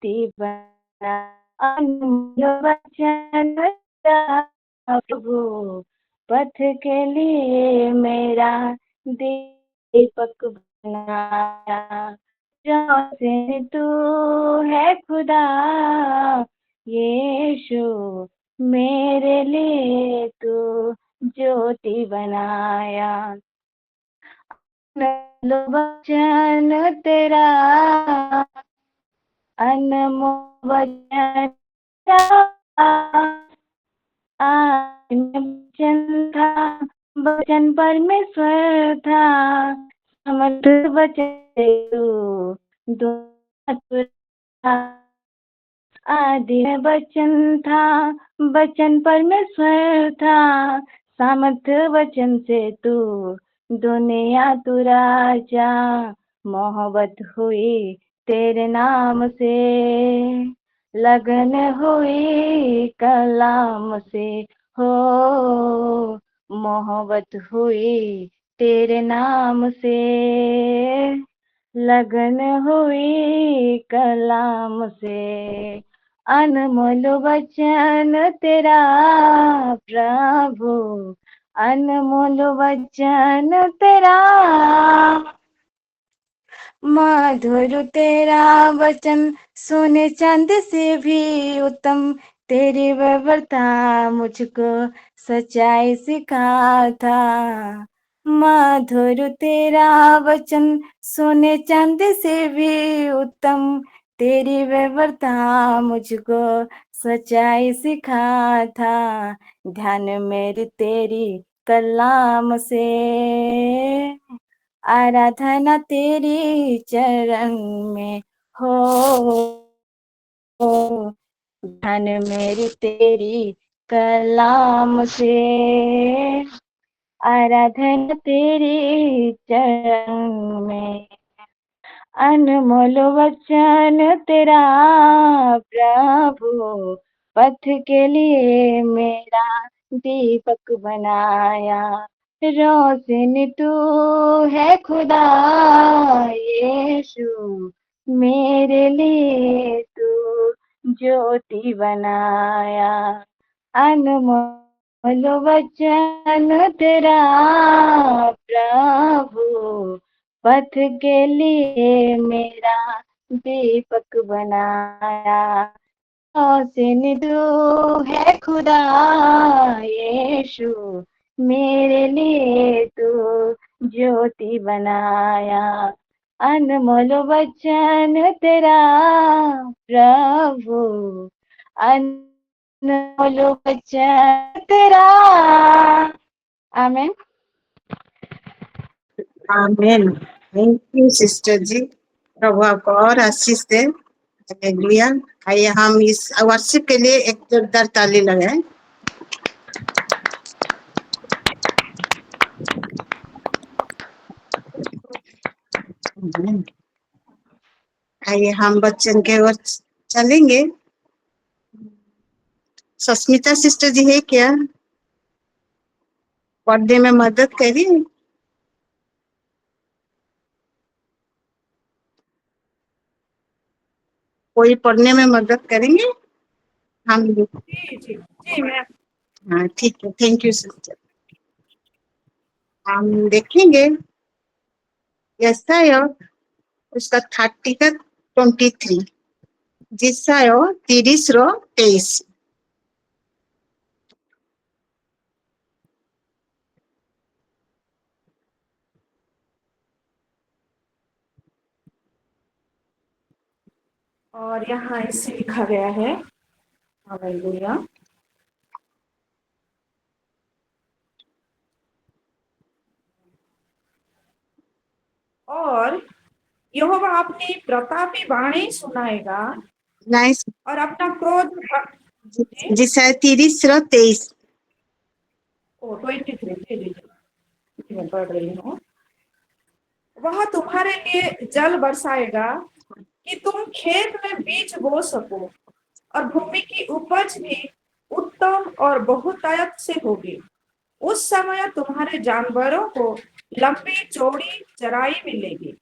बना अनमोल वचन तेरा प्रभु, पथ के लिए मेरा दीपक बनाया। रोशनी तू है खुदा, यीशु मेरे लिए तू ज्योति बनाया। अनमोल वचन तेरा, अनमोल वचन वचन था, वचन परमेश्वर था, समर्थ वचन तू आदि में वचन था, वचन परमेश्वर था, सामर्थ्य वचन से तू दुनिया तू राजा। मोहब्बत हुई तेरे नाम से, लगन हुई कलाम से, हो मोहब्बत हुई तेरे नाम से, लगन हुई कलाम से। अनमोल वचन तेरा प्रभु, अनमोल वचन तेरा, मधुर तेरा वचन सोने चांद से भी उत्तम, तेरी व्यवहारता मुझको सच्चाई सिखाता। मधुर तेरा वचन सोने चांद से भी उत्तम, तेरी व्यवहारता मुझको सच्चाई सिखाता। ध्यान मेरी तेरी कलाम से, आराधना तेरी चरण में हो, ध्यान मेरी तेरी कलाम से, आराधना तेरी चरण में। अनमोल वचन तेरा प्रभु, पथ के लिए मेरा दीपक बनाया। रोशनी तू है खुदा, यीशु मेरे लिए तू ज्योति बनाया। अनमोल वचन तेरा प्रभु, पथ के लिए मेरा दीपक बनाया। रोशनी तू है खुदा, यीशु मेरे लिए तू ज्योति बनाया। अनमोल वचन तेरा प्रभु, अनमोल वचन तेरा। आमीन। आमेन। थैंक यू सिस्टर जी, प्रभु आपको और आशीष दे। हालेलुया। आइए हम इस वर्शिप के लिए एक जोरदार ताली लगाएं। आइए हम बच्चन के ओर चलेंगे। सस्मिता सिस्टर जी है क्या? पढ़ने में मदद करिए। कोई पढ़ने में मदद करेंगे? हम जी मैम। हाँ ठीक है, थैंक यू सिस्टर। हम देखेंगे यशायाह उसका 30 का 23, यशायाह 30 रो 23। और यहाँ इससे लिखा गया है, हालेलुया। और यहोवा अपनी प्रतापी वाणी सुनाएगा नाइस। और अपना क्रोध यशायाह 30 रो 23। 23 मैं पढ़ रही हूँ। वह तुम्हारे लिए जल बरसाएगा कि तुम खेत में बीज बो सको, और भूमि की उपज भी उत्तम और बहुतायत से होगी। उस समय तुम्हारे जानवरों को लंबी चौड़ी चराई मिलेगी।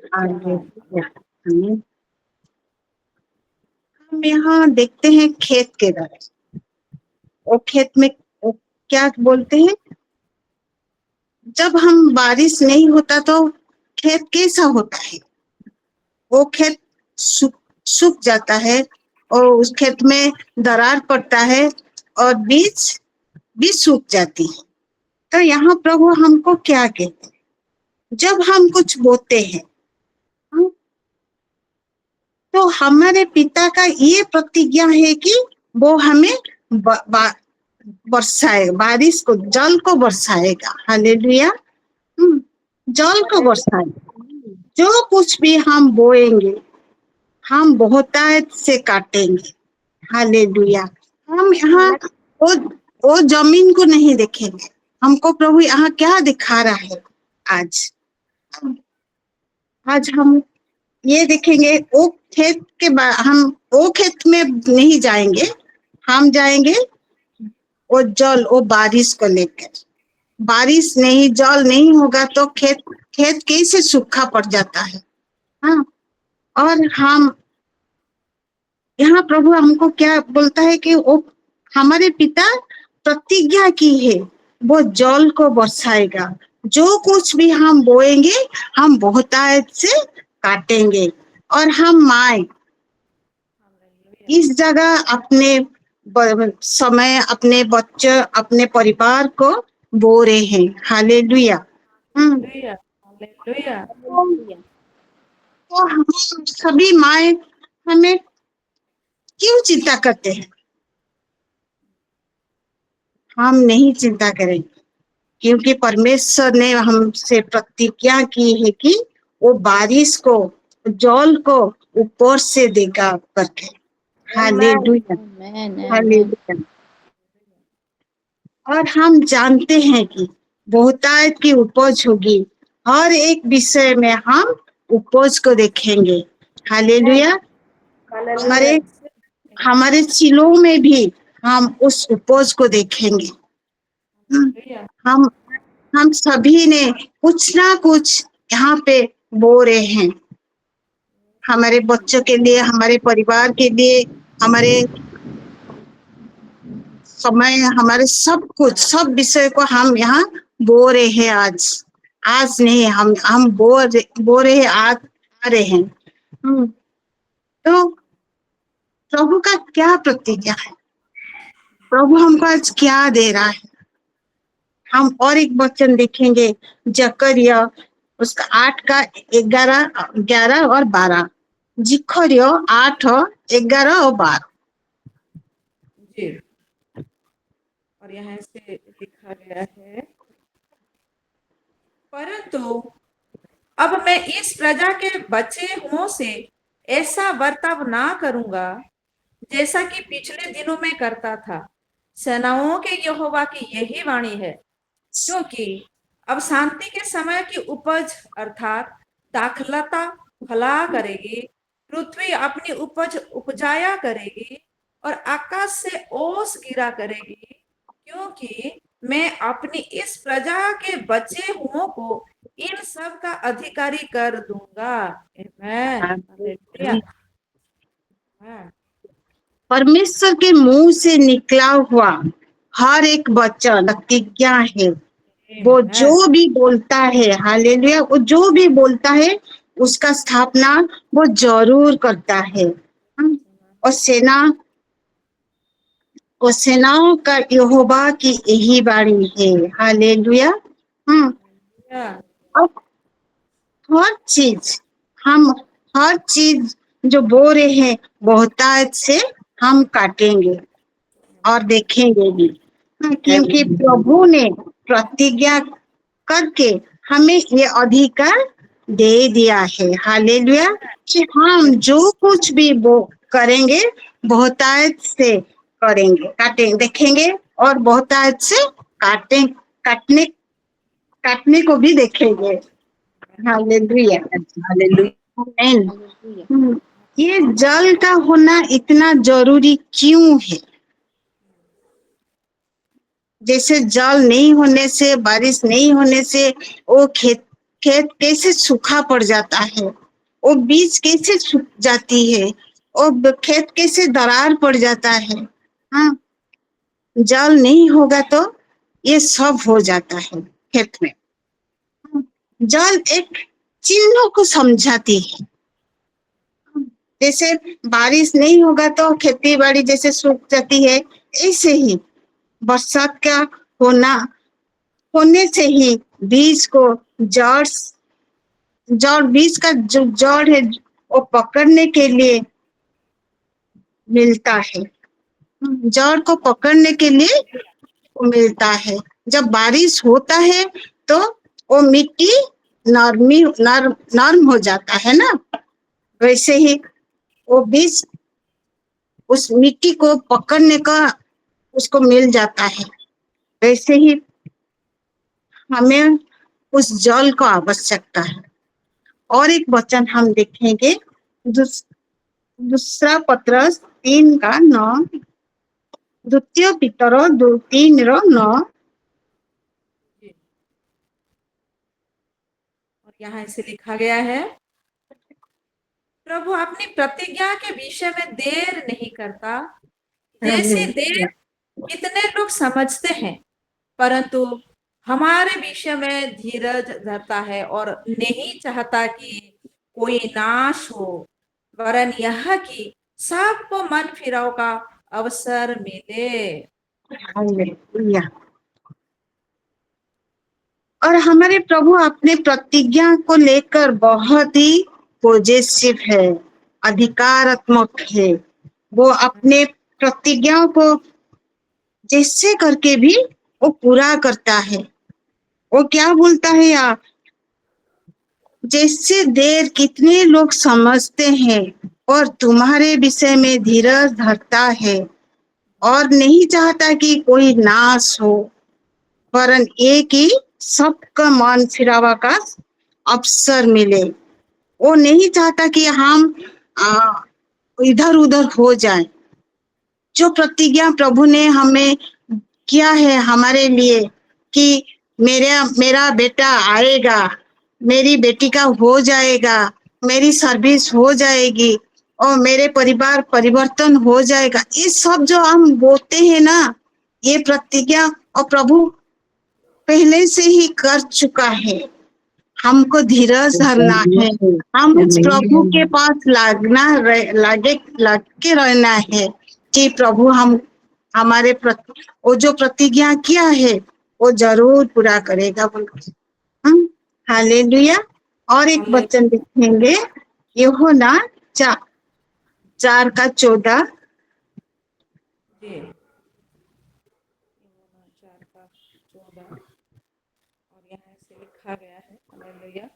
हालेलुया। आमीन। हम यहाँ देखते हैं खेत के तरह। वो खेत में वो क्या बोलते हैं, जब हम बारिश नहीं होता तो खेत कैसा होता है, वो खेत सूख जाता है और उस खेत में दरार पड़ता है और बीज भी सूख जाती है। तो यहाँ प्रभु हमको क्या कहते हैं, जब हम कुछ बोते हैं तो हमारे पिता का ये प्रतिज्ञा है कि वो हमें बरसाएगा, बारिश को, जल को बरसाएगा। हालेलुया। जल को बरसाएगा। जो कुछ भी हम बोएंगे हम बहुतायत से काटेंगे। हालेलुया। हम यहाँ वो जमीन को नहीं देखेंगे, हमको प्रभु यहाँ क्या दिखा रहा है। आज हम ये देखेंगे, वो खेत के बाद हम वो खेत में नहीं जाएंगे, हम जाएंगे वो जल, वो बारिश को लेकर। बारिश नहीं, जल नहीं होगा तो खेत कैसे सूखा पड़ जाता है। हाँ, और हम यहाँ प्रभु हमको क्या बोलता है कि वो हमारे पिता प्रतिज्ञा की है, वो जल को बरसाएगा। जो कुछ भी हम बोएंगे हम बहुतायत से काटेंगे। और हम माए इस जगह अपने समय, अपने बच्चे, अपने परिवार को बो रहे हैं। हालेलुया। तो हम सभी माए हमें क्यों चिंता करते हैं? हम नहीं चिंता करेंगे क्योंकि परमेश्वर ने हमसे प्रतिज्ञा की है कि वो बारिश को, जल को ऊपर से देगा करके। Hallelujah, hallelujah. और हम जानते हैं कि बहुतायत की उपज होगी। हर एक विषय में हम उपज को देखेंगे। हालेलुया। हमारे चिलों में भी हम उस उपज को देखेंगे। हम सभी ने कुछ ना कुछ यहाँ पे बो रहे हैं, हमारे बच्चों के लिए, हमारे परिवार के लिए, हमारे समय, हमारे सब कुछ, सब विषय को हम यहाँ बो रहे हैं। आज नहीं, हम बो रहे हैं, आ रहे हैं। तो प्रभु का क्या प्रतिज्ञा है, प्रभु हमको आज क्या दे रहा है। हम और एक वचन देखेंगे, जकरिया उसका 8 का 11 और 12। जिखरियो 8, 11 और 12 जी। और यहाँ से लिखा गया है, परंतु अब मैं इस प्रजा के बचे हुओं से ऐसा बर्ताव ना करूंगा जैसा कि पिछले दिनों में करता था। सेनाओं के यहोवा की यही वाणी है, क्योंकि अब शांति के समय की उपज अर्थात दाखलता फला करेगी, पृथ्वी अपनी उपज उपजाया करेगी और आकाश से ओस गिरा करेगी, क्योंकि मैं अपनी इस प्रजा के बचे हुओं को इन सब का अधिकारी कर दूंगा। परमेश्वर के मुंह से निकला हुआ हर एक वचन प्रतिज्ञा है। वो जो भी बोलता है, हालेलुया, वो जो भी बोलता है उसका स्थापना वो जरूर करता है। और सेनाओं का यहोवा की यही वाणी है। हालेलुया। हर चीज जो बो रहे हैं बहुतायत से हम काटेंगे और देखेंगे भी, क्योंकि प्रभु ने प्रतिज्ञा करके हमें ये अधिकार दे दिया है। हालेलुया। कि हम जो कुछ भी वो करेंगे बहुतायत से करेंगे, काटेंगे, देखेंगे और बहुतायत से काटने को भी देखेंगे। Hallelujah, hallelujah. ये जल का होना इतना जरूरी क्यों है? जैसे जल नहीं होने से, बारिश नहीं होने से वो खेत कैसे सूखा पड़ जाता है, वो बीज कैसे सूख जाती है। वो खेत कैसे दरार पड़ जाता है। हाँ, जल नहीं होगा तो ये सब हो जाता है खेत में। जल एक चिन्हों को समझाती है। जैसे बारिश नहीं होगा तो खेती बाड़ी जैसे सूख जाती है, ऐसे ही बरसात का होना होने से ही बीज को जड़ जड़ बीज का जो जड़ है वो पकड़ने के लिए मिलता है। जड़ को पकड़ने के लिए वो मिलता है। जब बारिश होता है तो वो मिट्टी नर्म हो जाता है ना, वैसे ही वो बीज उस मिट्टी को पकड़ने का उसको मिल जाता है। वैसे ही हमें उस जल को आवश्यकता है। और एक वचन हम देखेंगे, दूसरा पत्रस 3:9, द्वितीय पीतर 3:9। और यहाँ इसे लिखा गया है, प्रभु अपनी प्रतिज्ञा के विषय में देर नहीं करता, जैसे देर कितने लोग समझते हैं, परंतु हमारे विषय में धीरज धरता है और नहीं चाहता कि कोई नाश हो, वरन यह कि सबको मन फिराव का अवसर मिले। हालेलुया। और हमारे प्रभु अपने प्रतिज्ञा को लेकर बहुत ही पॉजिटिव है, अधिकारात्मक है। वो अपने प्रतिज्ञाओं को जैसे करके भी वो पूरा करता है। वो क्या बोलता है यार, जैसे देर कितने लोग समझते हैं और तुम्हारे विषय में धीरज धरता है और नहीं चाहता कि कोई नाश हो, वरन एक ही सबका मन फिरावा का अवसर मिले। वो नहीं चाहता कि हम इधर उधर हो जाए। जो प्रतिज्ञा प्रभु ने हमें किया है हमारे लिए कि मेरा बेटा आएगा, मेरी बेटी का हो जाएगा, मेरी सर्विस हो जाएगी और मेरे परिवार परिवर्तन हो जाएगा, ये सब जो हम बोलते हैं ना, ये प्रतिज्ञा और प्रभु पहले से ही कर चुका है। हमको धीरज धरना है, हम उस प्रभु के पास लग के रहना है कि प्रभु हम हमारे वो जो प्रतिज्ञा किया है वो जरूर पूरा करेगा बोल। हालेलुया। और एक वचन देखेंगे, यूहन्ना 4:14। और यहाँ से लिखा गया है, हालेलुया,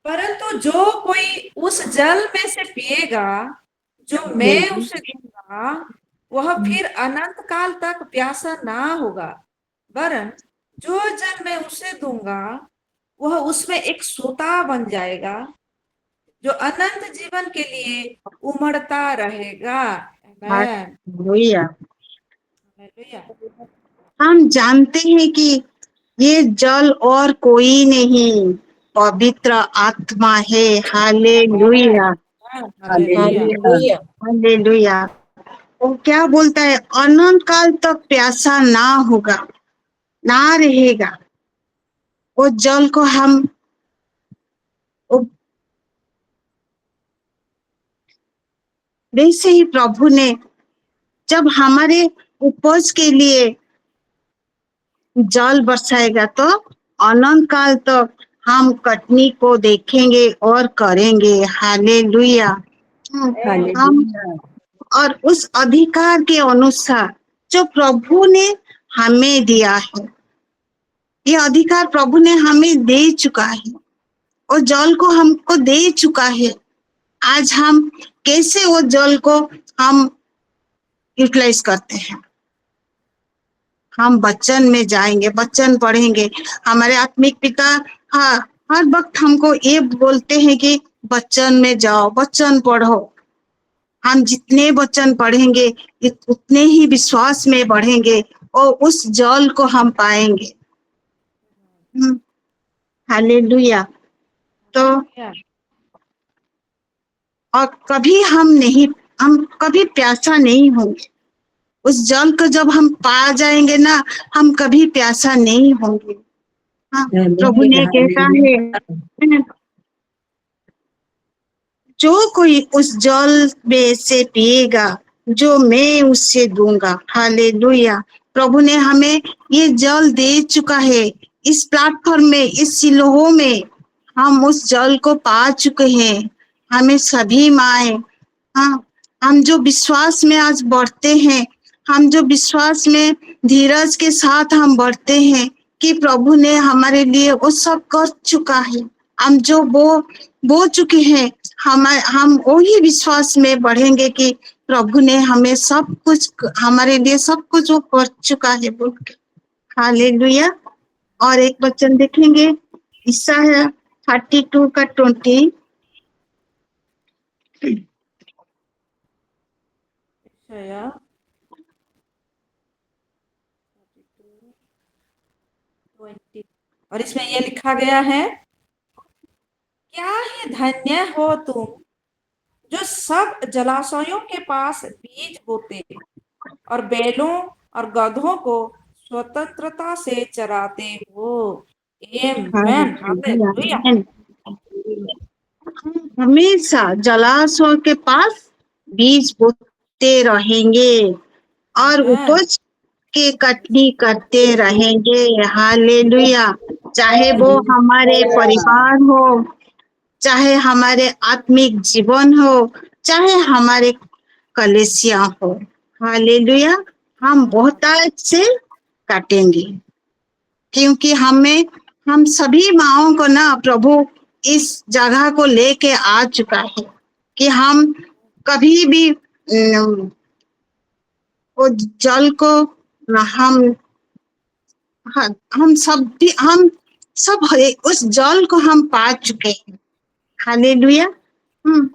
परंतु जो कोई उस जल में से पिएगा जो मैं उसे दूंगा, वह फिर अनंत काल तक प्यासा ना होगा, वरन जो जल मैं उसे दूंगा वह उसमें एक सोता बन जाएगा जो अनंत जीवन के लिए उमड़ता रहेगा। आमीन। हालेलुया। हालेलुया। हम जानते हैं कि ये जल और कोई नहीं, पवित्र आत्मा है। हालेलुया। हालेलुया। हालेलुया। वो क्या बोलता है, अनंत काल तक प्यासा ना होगा, ना रहेगा। वो जल को हम वैसे ही प्रभु ने जब हमारे उपज के लिए जल बरसाएगा तो अनंत काल तक हम कटनी को देखेंगे और करेंगे। हालेलुया। हम और उस अधिकार के अनुसार जो प्रभु ने हमें दिया है, ये अधिकार प्रभु ने हमें दे चुका है और जल को हमको दे चुका है। आज हम कैसे वो जल को हम यूटिलाइज करते हैं। हम वचन में जाएंगे, वचन पढ़ेंगे। हमारे आत्मिक पिता हाँ हर वक्त हमको ये बोलते हैं कि वचन में जाओ, वचन पढ़ो। हम जितने वचन पढ़ेंगे उतने ही विश्वास में बढ़ेंगे और उस जल को हम पाएंगे। हालेलुया। तो और हम कभी प्यासा नहीं होंगे। उस जल को जब हम पा जाएंगे ना, हम कभी प्यासा नहीं होंगे। हाँ, प्रभु ने कहता है, जो कोई उस जल में से पिएगा, जो मैं उससे दूंगा। हालेलुया। प्रभु ने हमें ये जल दे चुका है। इस प्लेटफॉर्म में, इस सिलोह में हम उस जल को पा चुके हैं। हमें सभी माए, हाँ, हम जो विश्वास में आज बढ़ते हैं, हम जो विश्वास में धीरज के साथ हम बढ़ते हैं कि प्रभु ने हमारे लिए वो सब कर चुका है। हम जो बो चुके हैं, हम वही विश्वास में बढ़ेंगे कि प्रभु ने हमें सब कुछ, हमारे लिए सब कुछ वो कर चुका है बोल के। हालेलुया। और एक वचन देखेंगे, ईसाया 32 का 20। यशायाह 20 और इसमें ये लिखा गया है, क्या ही धन्य हो तुम जो सब जलाशयों के पास बीज बोते और बैलों और गधों को स्वतंत्रता से चराते हो। आमेन, हालेलुया। हमेशा जलाशय के पास बीज बोते रहेंगे और आमेन, उपज के कटनी करते रहेंगे। हालेलुया। चाहे वो हमारे परिवार हो, चाहे हमारे आत्मिक जीवन हो, चाहे हमारे कलेसिया हो। हालेलुया। हम बहुतायत से काटेंगे, क्योंकि हम सभी माओं को ना प्रभु इस जगह को लेके आ चुका है कि हम कभी भी वो जल को हम हम सब उस जल को हम पा चुके हैं। हालेलुया। हम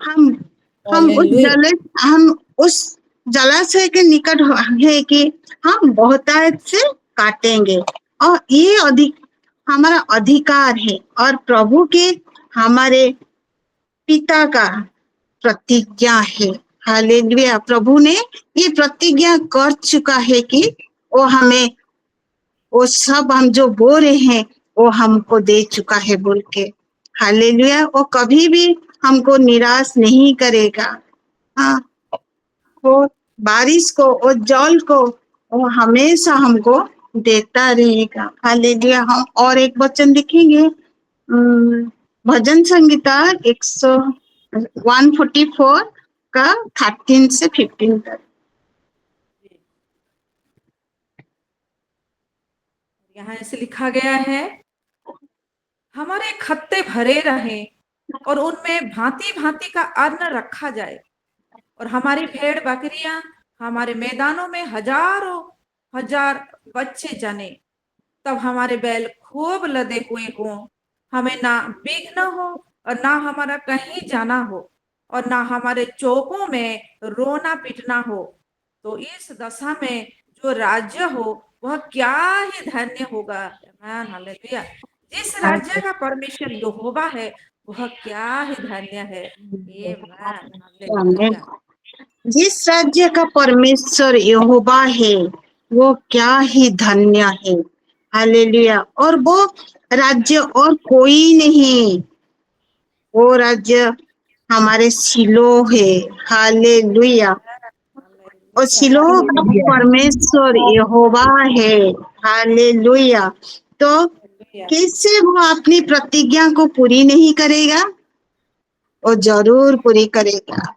हम हालेलुया। हम उस जलाशय के निकट है कि हम बहुतायत से काटेंगे, और ये हमारा अधिकार है और प्रभु के हमारे पिता का प्रतिज्ञा है। हालेलुया। प्रभु ने ये प्रतिज्ञा कर चुका है कि वो हमें वो सब हम जो बो रहे हैं वो हमको दे चुका है बोल के। हालेलुया। वो कभी भी हमको निराश नहीं करेगा। हाँ, वो बारिश को, वो जल को वो हमेशा हमको देता रहेगा। हालेलुया। हम और एक वचन देखेंगे, भजन संगीता 144 का 13 से 15 तक। यहाँ ऐसे लिखा गया है, हमारे खत्ते भरे रहें और उनमें भांति भांति का अन्न रखा जाए, और हमारी भेड़ बकरियां हमारे मैदानों में हजारों हजार बच्चे जने। तब हमारे बैल खूब लदे हुए हों, हमें ना विघ्न हो और ना हमारा कहीं जाना हो, और ना हमारे चौकों में रोना पीटना हो। तो इस दशा में जो राज्य हो वह क्या ही धन्य होगा। आमीन, हालेलुया। जिस राज्य का परमेश्वर यहोवा है वह क्या ही धन्य है। आमीन, हालेलुया। जिस राज्य का परमेश्वर यहोवा है वो क्या ही धन्य है। हालेलुया। और वो राज्य और कोई नहीं, वो राज्य हमारे सिलो है। हालेलुया। और सिलो का परमेश्वर यहोवा है। हालेलुया। तो कैसे वो अपनी प्रतिज्ञा को पूरी नहीं करेगा? वो जरूर पूरी करेगा।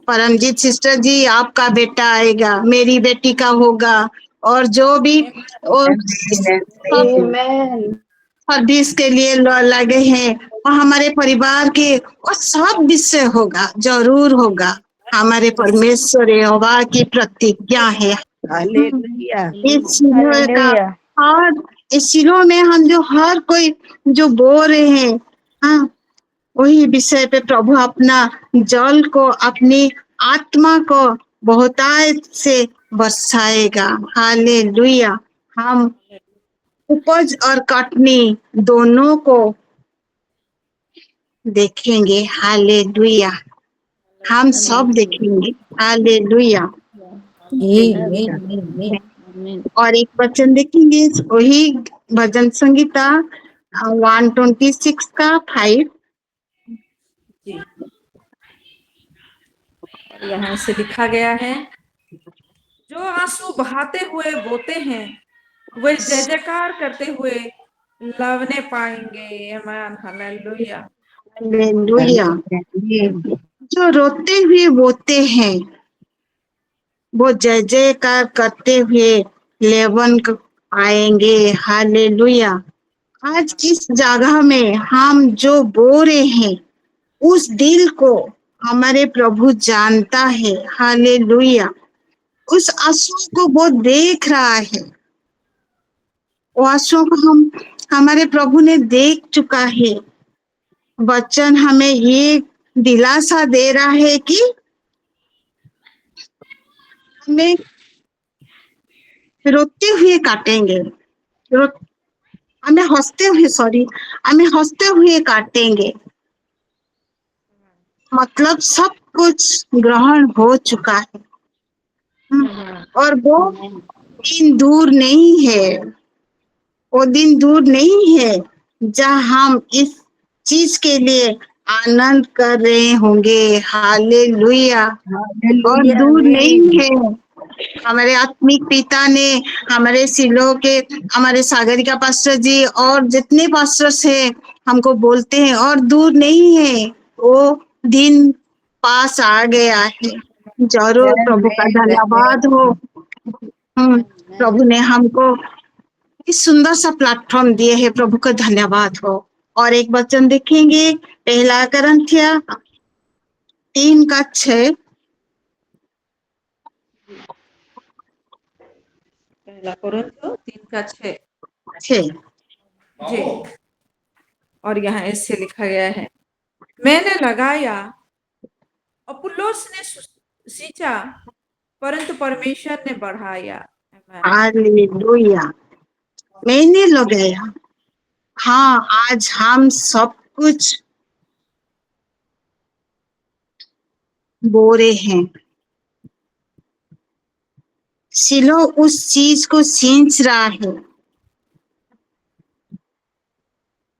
परमजीत सिस्टर जी, आपका बेटा आएगा, मेरी बेटी का होगा, और जो भी वो सब आमेन। सर्विस के लिए लगे हैं और हमारे परिवार के, वो सब विषय होगा, जरूर होगा। हमारे परमेश्वर यहोवा की प्रतिज्ञा है। हालेलुया। इस सिलो का, हालेलुया। और इस सिलो में हम जो हर कोई जो बो रहे हैं, हाँ, वही विषय पे प्रभु अपना जल को, अपनी आत्मा को बहुतायत से बरसाएगा। हालेलुया। हम उपज और कटनी दोनों को देखेंगे। हालेलुया। हम सब देखेंगे। हालेलुया। Amen. और एक वचन देखेंगे, वही भजन संगीता 126 का 5। जी, और यहाँ से लिखा गया है, जो आंसू बहाते हुए बोते हैं वे जय जयकार करते हुए लवने पाएंगे। आमीन, हालेलुया। हालेलुया। जो रोते हुए बोते हैं वो जय जयकार करते हुए लेवन आएंगे। हालेलुया। आज इस जगह में हम जो बो रहे हैं उस दिल को हमारे प्रभु जानता है। हालेलुया। उस आंसू को वो देख रहा है। वो आंसू को हमारे प्रभु ने देख चुका है। वचन हमें ये दिलासा दे रहा है कि हमें रोते हुए काटेंगे, हमें हंसते हुए हमें हंसते हुए काटेंगे। मतलब सब कुछ ग्रहण हो चुका है। और वो दिन दूर नहीं है, वो दिन दूर नहीं है जहाँ हम इस चीज के लिए आनंद कर रहे होंगे। हालेलुया। और दूर नहीं है। हमारे आत्मिक पिता ने हमारे सिलो के हमारे सागरिका पास्टर जी और जितने पास्टर्स हैं हमको बोलते हैं, और दूर नहीं है, वो दिन पास आ गया है। जरूर प्रभु का धन्यवाद हो। प्रभु ने हमको इस सुंदर सा प्लेटफॉर्म दिए है, प्रभु का धन्यवाद हो। और एक वचन देखेंगे, पहला करंथिया 3:6। पहला कोरिन्थियों 3:6। 6। जी, और यहाँ इससे लिखा गया है, मैंने लगाया, अपुल्लोस ने सींचा, परंतु परमेश्वर ने बढ़ाया। आमीन। हालेलुया। मैंने लगाया। हाँ, आज हम सब कुछ बोरे हैं। सिलो उस चीज को सींच रहा है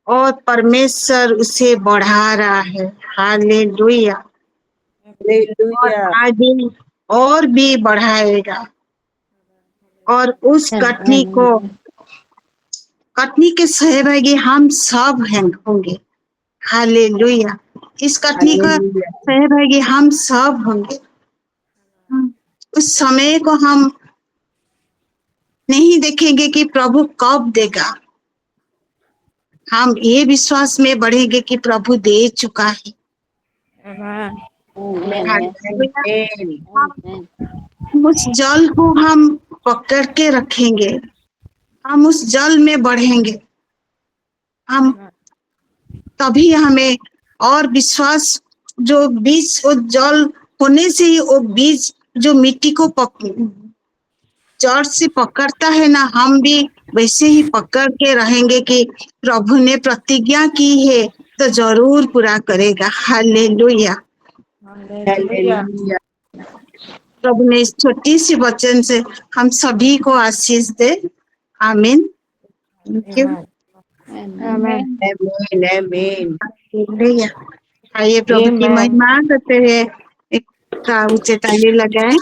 और परमेश्वर उसे बढ़ा रहा है। हालेलुया। और आगे और भी बढ़ाएगा। और उस कटनी के सहभागी हम सब होंगे। हालेलुया। इस कटनी का सहभागी हम सब होंगे। उस समय को हम नहीं देखेंगे कि प्रभु कब देगा। हम ये विश्वास में बढ़ेंगे कि प्रभु दे चुका है। आमीन। हालेलुया। हम उस जल को हम पकड़ के रखेंगे। हम उस जल में बढ़ेंगे। हम तभी हमें और विश्वास, जो बीज वो जल होने से ही वो बीज जो मिट्टी को जड़ से पकड़ता है ना, हम भी वैसे ही पकड़ के रहेंगे कि प्रभु ने प्रतिज्ञा की है तो जरूर पूरा करेगा। हालेलुया। हालेलुया। प्रभु ने इस छोटी सी वचन से हम सभी को आशीष दे। आमीन। Thank you. आमेन। हालेलुया। आइए प्रभु की महिमा करते हुए एक ऊंचे ताली लगाए।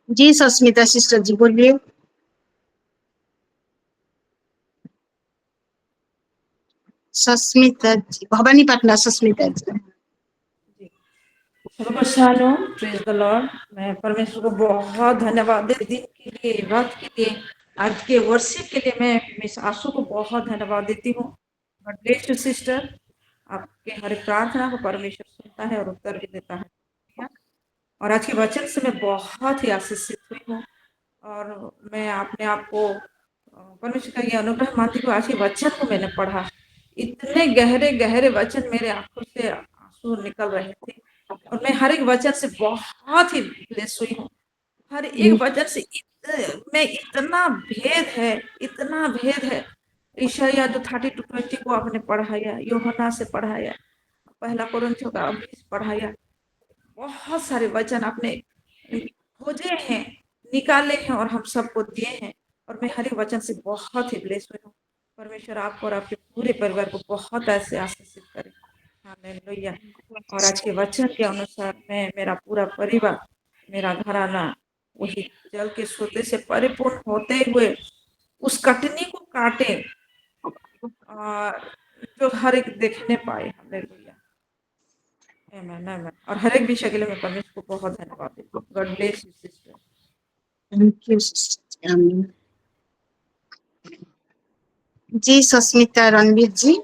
जी सस्मिता सिस्टर जी बोलिए। सस्मिता जी, भवानी पटना सस्मिता जी। सबको शालोम, प्रेज द लॉर्ड। मैं परमेश्वर को बहुत धन्यवाद देती दिन के लिए, रात के लिए, आज के वर्षिप के लिए मैं मिस आशु को बहुत धन्यवाद देती हूँ। God bless you sister. आपके हर एक प्रार्थना को परमेश्वर सुनता है और उत्तर भी देता है। और आज के वचन से मैं बहुत ही आशीषित हुई हूँ और मैं अपने आप को परमेश्वर का ये अनुग्रह मानती हूँ। आज के वचन को मैंने पढ़ा, इतने गहरे गहरे वचन, मेरे आंखों से आंसू निकल रहे थे और मैं हर एक वचन से बहुत ही ब्लेस हुई हूँ। हर एक वचन से में इतना भेद है, इतना भेद है। ईशाया जो 30-20 को आपने पढ़ाया, यूहन्ना से पढ़ाया, पहला कोरिन्थियों का 20 पढ़ाया, बहुत सारे वचन आपने खोजे हैं, निकाले हैं और हम सबको दिए हैं और मैं हर एक वचन से बहुत ही ब्लेस हुई हूँ। परमेश्वर आपको और आपके पूरे परिवार को बहुत ऐसे आशीषित करे। हालेलुया। और आज के वचन के अनुसार मैं, मेरा पूरा परिवार, मेरा घराना वही जल के सोते से परिपूर्ण होते हुए उस कटनी को काटे और जो हर एक देखने पाए। हालेलुया, आमेन, आमेन। और हर एक विषय के लिए मैं परमेश्वर को बहुत धन्यवाद देती हूँ। God bless you sister. Thank you sister. आमीन। जी सस्मिता रणवीर जी।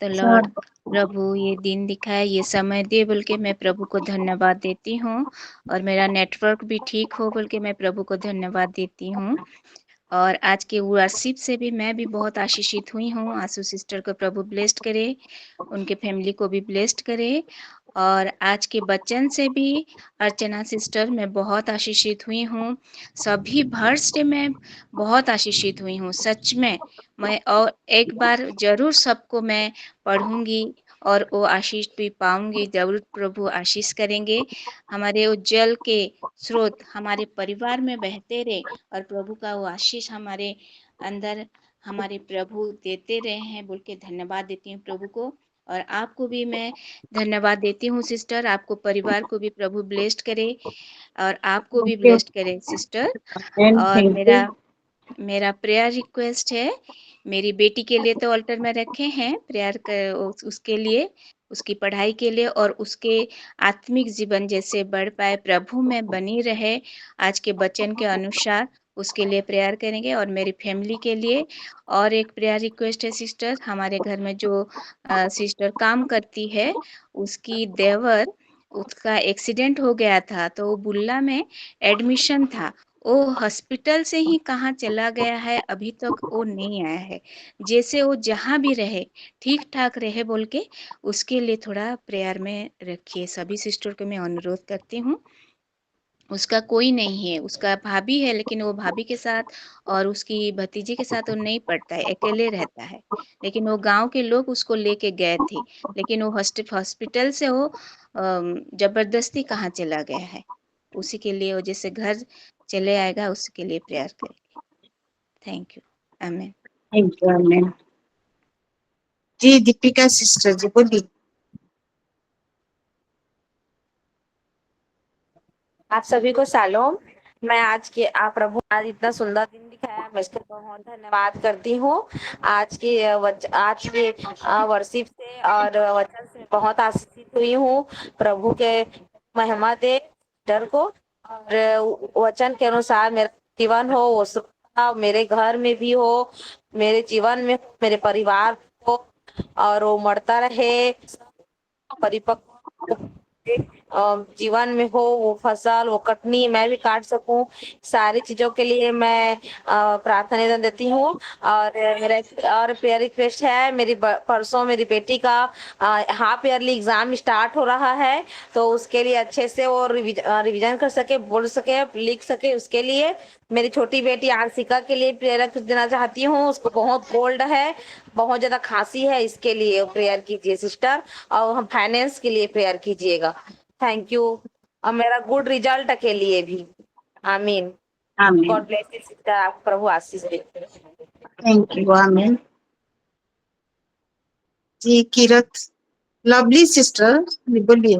The Lord. प्रभु ये दिन दिखाए, ये समय दे बोल के मैं प्रभु को धन्यवाद देती हूँ और मेरा नेटवर्क भी ठीक हो बोल के मैं प्रभु को धन्यवाद देती हूँ। और आज के वर्शिप से भी मैं भी बहुत आशीषित हुई हूँ। आशु सिस्टर को प्रभु ब्लेस्ड करे, उनके फैमिली को भी ब्लेस्ड करे। और आज के बच्चन से भी अर्चना सिस्टर मैं बहुत आशीषित हुई हूँ। सभी वर्ष से मैं बहुत आशीषित हुई हूँ सच में। मैं और एक बार जरूर सबको मैं पढ़ूंगी और वो आशीष भी पाऊंगी। जरूर प्रभु आशीष करेंगे। हमारे उज्जवल के स्रोत हमारे परिवार में बहते रहे और प्रभु का वो आशीष हमारे अंदर हमारे प्रभु देते रहे हैं बोल के धन्यवाद देती हूँ प्रभु को। और आपको भी मैं धन्यवाद देती हूँ सिस्टर। आपको परिवार को भी प्रभु ब्लेस्ड करे और आपको भी ब्लेस्ड करे सिस्टर। और मेरा प्रेयर रिक्वेस्ट है, मेरी बेटी के लिए तो ऑल्टर में रखे हैं प्रेयर उसके लिए, उसकी पढ़ाई के लिए और उसके आत्मिक जीवन जैसे बढ़ पाए, प्रभु में बनी रहे आज के वचन के अनुसार, उसके लिए प्रेयर करेंगे। और मेरी फैमिली के लिए और एक प्रेयर रिक्वेस्ट है सिस्टर। हमारे घर में जो सिस्टर काम करती है उसकी देवर, उसका एक्सीडेंट हो गया था तो वो बुल्ला में एडमिशन था। वो हॉस्पिटल से ही कहाँ चला गया है, अभी तक वो नहीं आया है। जैसे वो जहाँ भी रहे ठीक ठाक रहे बोल के उसके लिए थोड़ा प्रेयर में रखिए। सभी सिस्टर को मैं अनुरोध करती हूँ। उसका कोई नहीं है, उसका भाभी है लेकिन वो भाभी के साथ और उसकी भतीजी के साथ वो नहीं पढ़ता है, अकेले रहता है। लेकिन वो गांव के लोग उसको लेके गए थे, लेकिन वो हॉस्पिटल से वो जबरदस्ती कहाँ चला गया है। उसी के लिए वो जैसे घर चले आएगा उसके लिए प्रेयर करेंगे। Thank you. आमीन। Thank you. आमीन। जी दीपिका सिस्टर जी बोलिए। आप सभी को शालोम। मैं आज के आप प्रभु आज इतना सुंदर दिन दिखाया, मैं इसका बहुत धन्यवाद करती हूँ। आज के वर्शिप से और वचन से बहुत आशीषित हुई हूँ। प्रभु के महिमा दे डर को और वचन के अनुसार मेरा जीवन हो, वो सब मेरे घर में भी हो, मेरे जीवन में हो, मेरे परिवार हो और वो बढ़ता रहे, परिपक्व जीवन में हो, वो फसल, वो कटनी मैं भी काट सकूं। सारी चीजों के लिए मैं प्रार्थना निवेदन देती हूँ। और मेरा और प्रेयर रिक्वेस्ट है, मेरी परसों मेरी बेटी का हाफ ईयरली एग्जाम स्टार्ट हो रहा है, तो उसके लिए अच्छे से वो रिवीजन कर सके, बोल सके, लिख सके। उसके लिए मेरी छोटी बेटी आंशिका के लिए प्रेयर देना चाहती हूँ। उसको बहुत कोल्ड है, बहुत ज्यादा खांसी है, इसके लिए प्रेयर कीजिए सिस्टर। और हम फाइनेंस के लिए प्रेयर कीजिएगा। Thank you. और मेरा गुड रिजल्ट के लिए भी। आमीन। आमीन। God bless you sister. आप प्रभु आशीष दे। Thank you. आमीन। जी किरत लवली सिस्टर बोलिए।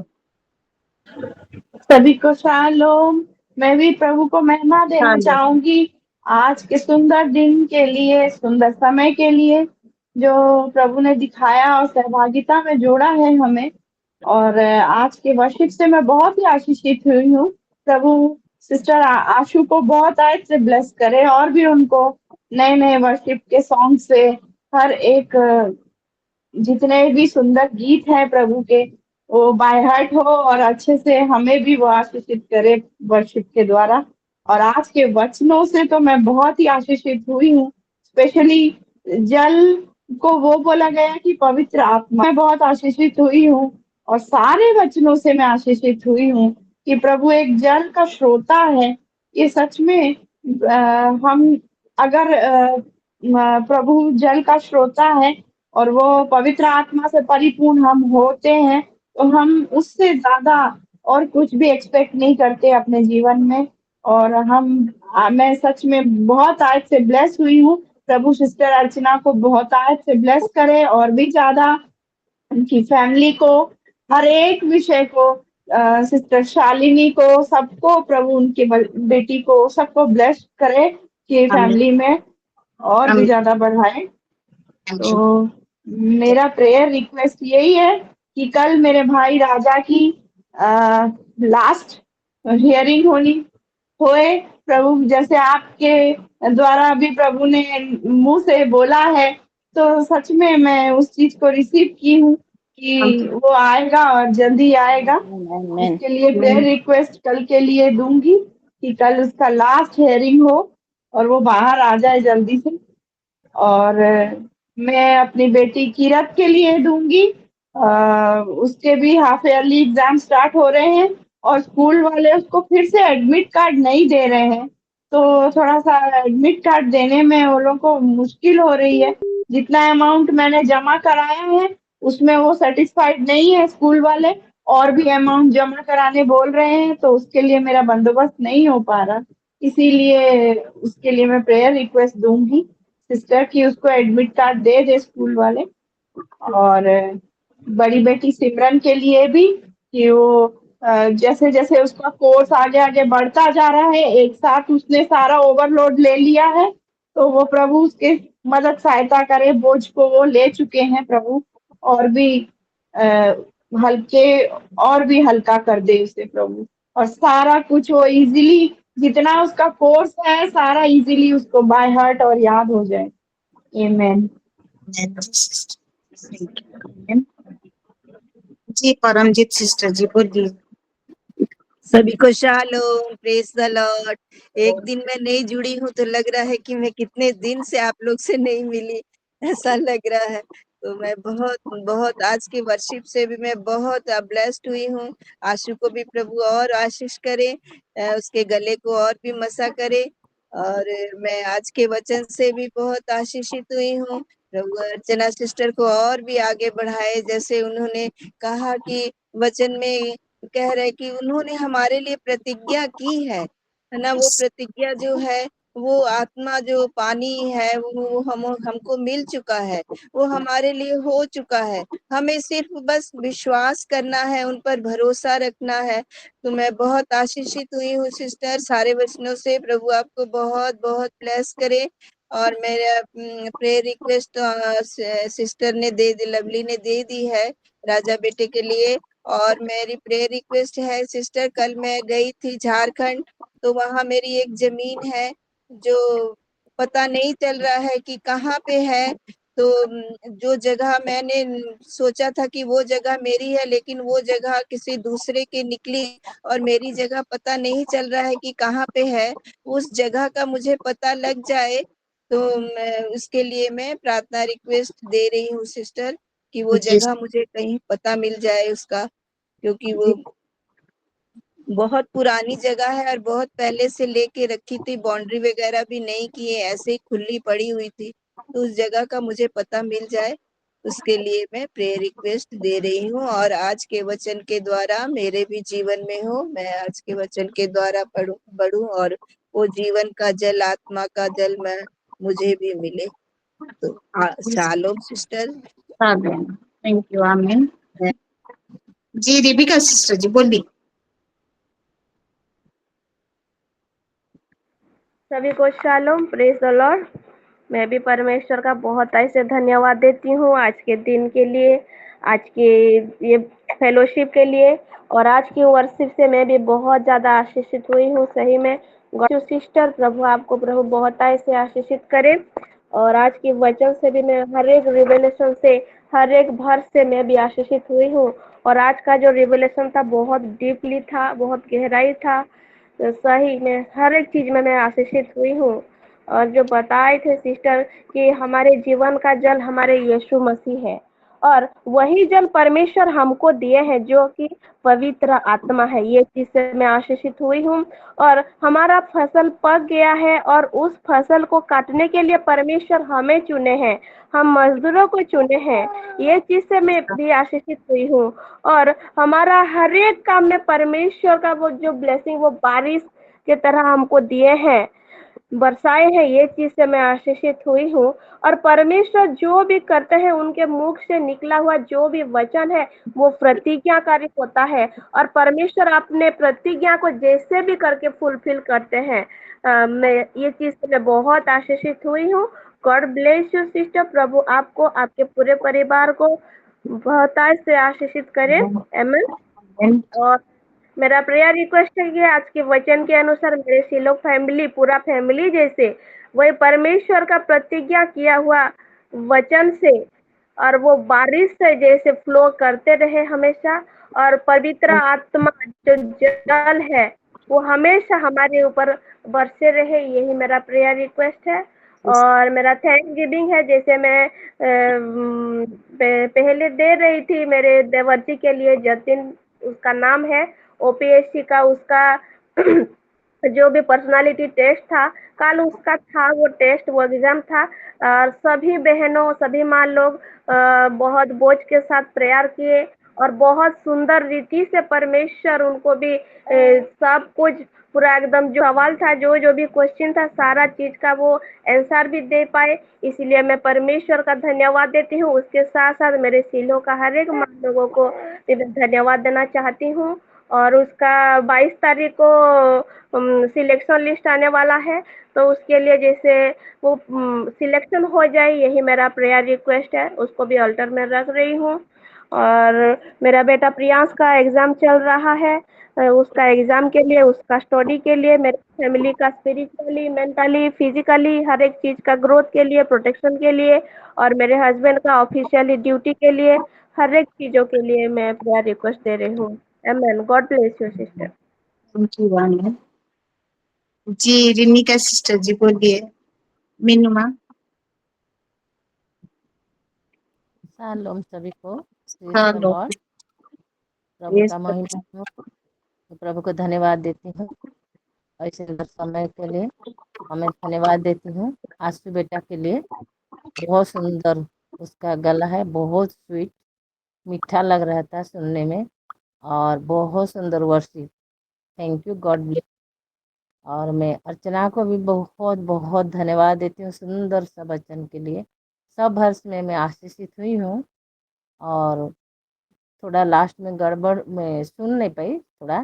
सभी को शालोम। मैं भी प्रभु को महिमा देना चाहूंगी आज के सुंदर दिन के लिए, सुंदर समय के लिए जो प्रभु ने दिखाया और सहभागिता में जोड़ा है हमें। और आज के वर्शिप से मैं बहुत ही आशीषित हुई हूँ। प्रभु सिस्टर आशु को बहुत आज से ब्लेस करे और भी उनको नए नए वर्शिप के सॉन्ग से हर एक जितने भी सुंदर गीत हैं प्रभु के वो बाय हार्ट हो और अच्छे से हमें भी वो आशीषित करे वर्शिप के द्वारा। और आज के वचनों से तो मैं बहुत ही आशीषित हुई हूँ। स्पेशली जल को वो बोला गया कि पवित्र आत्मा, मैं बहुत आशीषित हुई हूँ। और सारे वचनों से मैं आशीषित हुई हूँ कि प्रभु एक जल का श्रोता है। ये सच में हम अगर प्रभु जल का श्रोता है और वो पवित्र आत्मा से परिपूर्ण हम होते हैं तो हम उससे ज्यादा और कुछ भी एक्सपेक्ट नहीं करते अपने जीवन में। और मैं सच में बहुत आज से ब्लेस हुई हूँ। प्रभु सिस्टर अर्चना को बहुत आज से ब्लेस करे और भी ज्यादा उनकी फैमिली को, हर एक विषय को, सिस्टर शालिनी को, सबको प्रभु उनके बेटी को सबको ब्लेस करे कि आमीन फैमिली में और भी आमीन। ज्यादा बढ़ाए। Thank you. तो मेरा प्रेयर रिक्वेस्ट यही है कि कल मेरे भाई राजा की लास्ट हियरिंग होए प्रभु, जैसे आपके द्वारा भी प्रभु ने मुंह से बोला है तो सच में मैं उस चीज को रिसीव की हूँ कि वो आएगा और जल्दी आएगा। आमेन। उसके लिए प्रेयर रिक्वेस्ट कल के लिए दूंगी कि कल उसका लास्ट हियरिंग हो और वो बाहर आ जाए जल्दी से। और मैं अपनी बेटी किरत के लिए दूंगी। उसके भी हाफ ईयरली एग्जाम स्टार्ट हो रहे हैं और स्कूल वाले उसको फिर से एडमिट कार्ड नहीं दे रहे हैं तो थोड़ा सा एडमिट कार्ड देने में वो लोग को मुश्किल हो रही है। जितना अमाउंट मैंने जमा कराया है उसमें वो सेटिस्फाइड नहीं है स्कूल वाले, और भी अमाउंट जमा कराने बोल रहे हैं तो उसके लिए मेरा बंदोबस्त नहीं हो पा रहा। इसीलिए उसके लिए मैं प्रेयर रिक्वेस्ट दूंगी सिस्टर की उसको एडमिट कार्ड दे दे स्कूल वाले। और बड़ी बेटी सिमरन के लिए भी कि वो जैसे जैसे उसका कोर्स आगे आगे बढ़ता जा रहा है, एक साथ उसने सारा ओवरलोड ले लिया है तो वो प्रभु उसके मदद सहायता करे, बोझ को वो ले चुके हैं प्रभु, और भी अ, हल्के और भी हल्का कर दे उसे प्रभु। और सारा कुछ वो इजीली, जितना उसका कोर्स है सारा इजीली उसको बाय हार्ट और याद हो जाए। आमेन। Thank you. जी परमजीत सिस्टर जी बोलिए। सभी को शालोम, प्रेज द लॉर्ड। एक दिन मैं नई जुड़ी हूँ तो लग रहा है कि मैं कितने दिन से आप लोग से नहीं मिली, ऐसा लग रहा है। तो मैं बहुत बहुत आज के वर्शिप से भी मैं बहुत ब्लेस्ड हुई हूँ। आशु को भी प्रभु और आशीष करे, उसके गले को और भी मसा करे। और मैं आज के वचन से भी बहुत आशीषित हुई हूँ। प्रभु अर्चना सिस्टर को और भी आगे बढ़ाए, जैसे उन्होंने कहा कि वचन में कह रहे कि उन्होंने हमारे लिए प्रतिज्ञा की है ना। वो प्रतिज्ञा जो है वो आत्मा जो पानी है वो हमको मिल चुका है, वो हमारे लिए हो चुका है। हमें सिर्फ बस विश्वास करना है, उन पर भरोसा रखना है। तो मैं बहुत आशीषित हुई हूँ सिस्टर सारे वचनों से। प्रभु आपको बहुत बहुत ब्लेस करे। और मेरा प्रेयर रिक्वेस्ट सिस्टर ने दे दी, लवली ने दे दी है राजा बेटे के लिए। और मेरी प्रेयर रिक्वेस्ट है सिस्टर, कल मैं गई थी झारखंड तो वहां मेरी एक जमीन है जो पता नहीं चल रहा है कि कहाँ पे है। तो जो जगह मैंने सोचा था कि वो जगह मेरी है, लेकिन वो जगह किसी दूसरे की निकली और मेरी जगह पता नहीं चल रहा है कि कहाँ पे है। उस जगह का मुझे पता लग जाए तो मैं उसके लिए मैं प्रार्थना रिक्वेस्ट दे रही हूँ सिस्टर कि वो जी जगह मुझे कहीं पता मिल जाए उसका, क्योंकि वो जी बहुत पुरानी जगह है और बहुत पहले से लेके रखी थी, बाउंड्री वगैरह भी नहीं किए, ऐसे ही खुली पड़ी हुई थी। तो उस जगह का मुझे पता मिल जाए, उसके लिए मैं प्रेयर रिक्वेस्ट दे रही हूँ। और आज के वचन के द्वारा मेरे भी जीवन में हो, मैं आज के वचन के द्वारा बढ़ूं और वो जीवन का जल, आत्मा का जल मैं मुझे भी मिले। तो शालोम सिस्टर। Thank you. आमीन। जी रिबिका सिस्टर जी बोलिए। सभी को शालोम, प्रेज द लॉर्ड। मैं भी परमेश्वर का बहुत ऐसे धन्यवाद देती हूँ आज के दिन के लिए। आज की ये फेलोशिप के लिए। और आज की वर्शिप से मैं भी बहुत ज़्यादा आशीषित हुई हूँ सही में। गॉड यू सिस्टर, प्रभु आपको प्रभु बहुतायत से आशीषित करे। और आज के वचन से भी मैं हर एक रिवेलेशन से, हर एक भर से मैं भी आशीषित हुई हूँ। और आज का जो रिवेलेशन था बहुत डीपली था, बहुत गहराई था। तो सही में हर एक चीज में मैं आशीषित हुई हूँ। और जो बताए थे सिस्टर कि हमारे जीवन का जल हमारे यीशु मसीह है, और वही जल परमेश्वर हमको दिए हैं जो कि पवित्र आत्मा है। ये चीज से मैं आशीषित हुई हूँ। और हमारा फसल पक गया है और उस फसल को काटने के लिए परमेश्वर हमें चुने हैं, हम मजदूरों को चुने हैं। ये चीज से मैं भी आशीषित हुई हूँ। और हमारा हर एक काम में परमेश्वर का वो जो ब्लेसिंग वो बारिश के तरह हमको दिए हैं, बरसाए हैं। ये चीज से मैं आशीषित हुई हूँ। और परमेश्वर जो भी करते हैं उनके मुख से निकला हुआ जो भी वचन है वो प्रतिज्ञाकारी होता है। और परमेश्वर अपने प्रतिज्ञा को जैसे भी करके फुलफिल करते हैं। मैं ये चीज से मैं बहुत आशीषित हुई हूँ। गॉड ब्लेस यू सिस्टर, प्रभु आपको आपके पूरे परिवार को बहुतायत से आशीषित करे। आमीन। और मेरा प्रेयर रिक्वेस्ट है कि आज के वचन के अनुसार मेरे सिलोक फैमिली, पूरा फैमिली जैसे वही परमेश्वर का प्रतिज्ञा किया हुआ वचन से और वो बारिश से जैसे फ्लो करते रहे हमेशा। और पवित्र आत्मा जो जल है वो हमेशा हमारे ऊपर बरसे रहे, यही मेरा प्रेयर रिक्वेस्ट है। और मेरा थैंक गिविंग है, जैसे मैं पहले दे रही थी मेरे देवर्जी के लिए, जतिन उसका नाम है, ओपीएससी का उसका जो भी पर्सनालिटी टेस्ट था, कल उसका था वो टेस्ट, वो एग्जाम था। और सभी बहनों, सभी माँ लोग बहुत बोझ के साथ प्रेयर किए और बहुत सुंदर रीति से परमेश्वर उनको भी सब कुछ पूरा एकदम जो सवाल था, जो जो भी क्वेश्चन था, सारा चीज का वो आंसर भी दे पाए। इसलिए मैं परमेश्वर का धन्यवाद देती हूँ। उसके साथ साथ मेरे सिलो का हर एक माँ लोगों को भी मैं धन्यवाद देना चाहती हूँ। और उसका 22 तारीख को सिलेक्शन लिस्ट आने वाला है, तो उसके लिए जैसे वो सिलेक्शन हो जाए, यही मेरा प्रेयर रिक्वेस्ट है। उसको भी अल्टर में रख रही हूँ। और मेरा बेटा प्रियांश का एग्जाम चल रहा है, उसका एग्जाम के लिए, उसका स्टडी के लिए, मेरे फैमिली का स्पिरिचुअली, मेंटली, फिजिकली हर एक चीज का ग्रोथ के लिए, प्रोटेक्शन के लिए, और मेरे हस्बैंड का ऑफिशियली ड्यूटी के लिए, हर एक चीजों के लिए मैं प्रेयर रिक्वेस्ट दे रही हूँ। आमेन। God bless you sister. Thank you Vani ji. Rinika sister ji बोलिए। मीनू माँ। शालोम सभी को, प्रेज द हेलो। लॉर्ड। प्रभु का महिमा हो, तो प्रभु को धन्यवाद देती हूँ ऐसे सुंदर समय के लिए। हमें धन्यवाद देती हूँ आशु बेटा के लिए। बहुत सुंदर उसका गला है, बहुत स्वीट, मीठा लग रहा था सुनने में, और बहुत सुंदर worship. Thank you, God bless. और मैं अर्चना को भी बहुत बहुत धन्यवाद देती हूँ सुंदर सा वचन के लिए। सब हर्ष में मैं आशीषित हुई हूँ। और थोड़ा लास्ट में गड़बड़ में सुन नहीं पाई, थोड़ा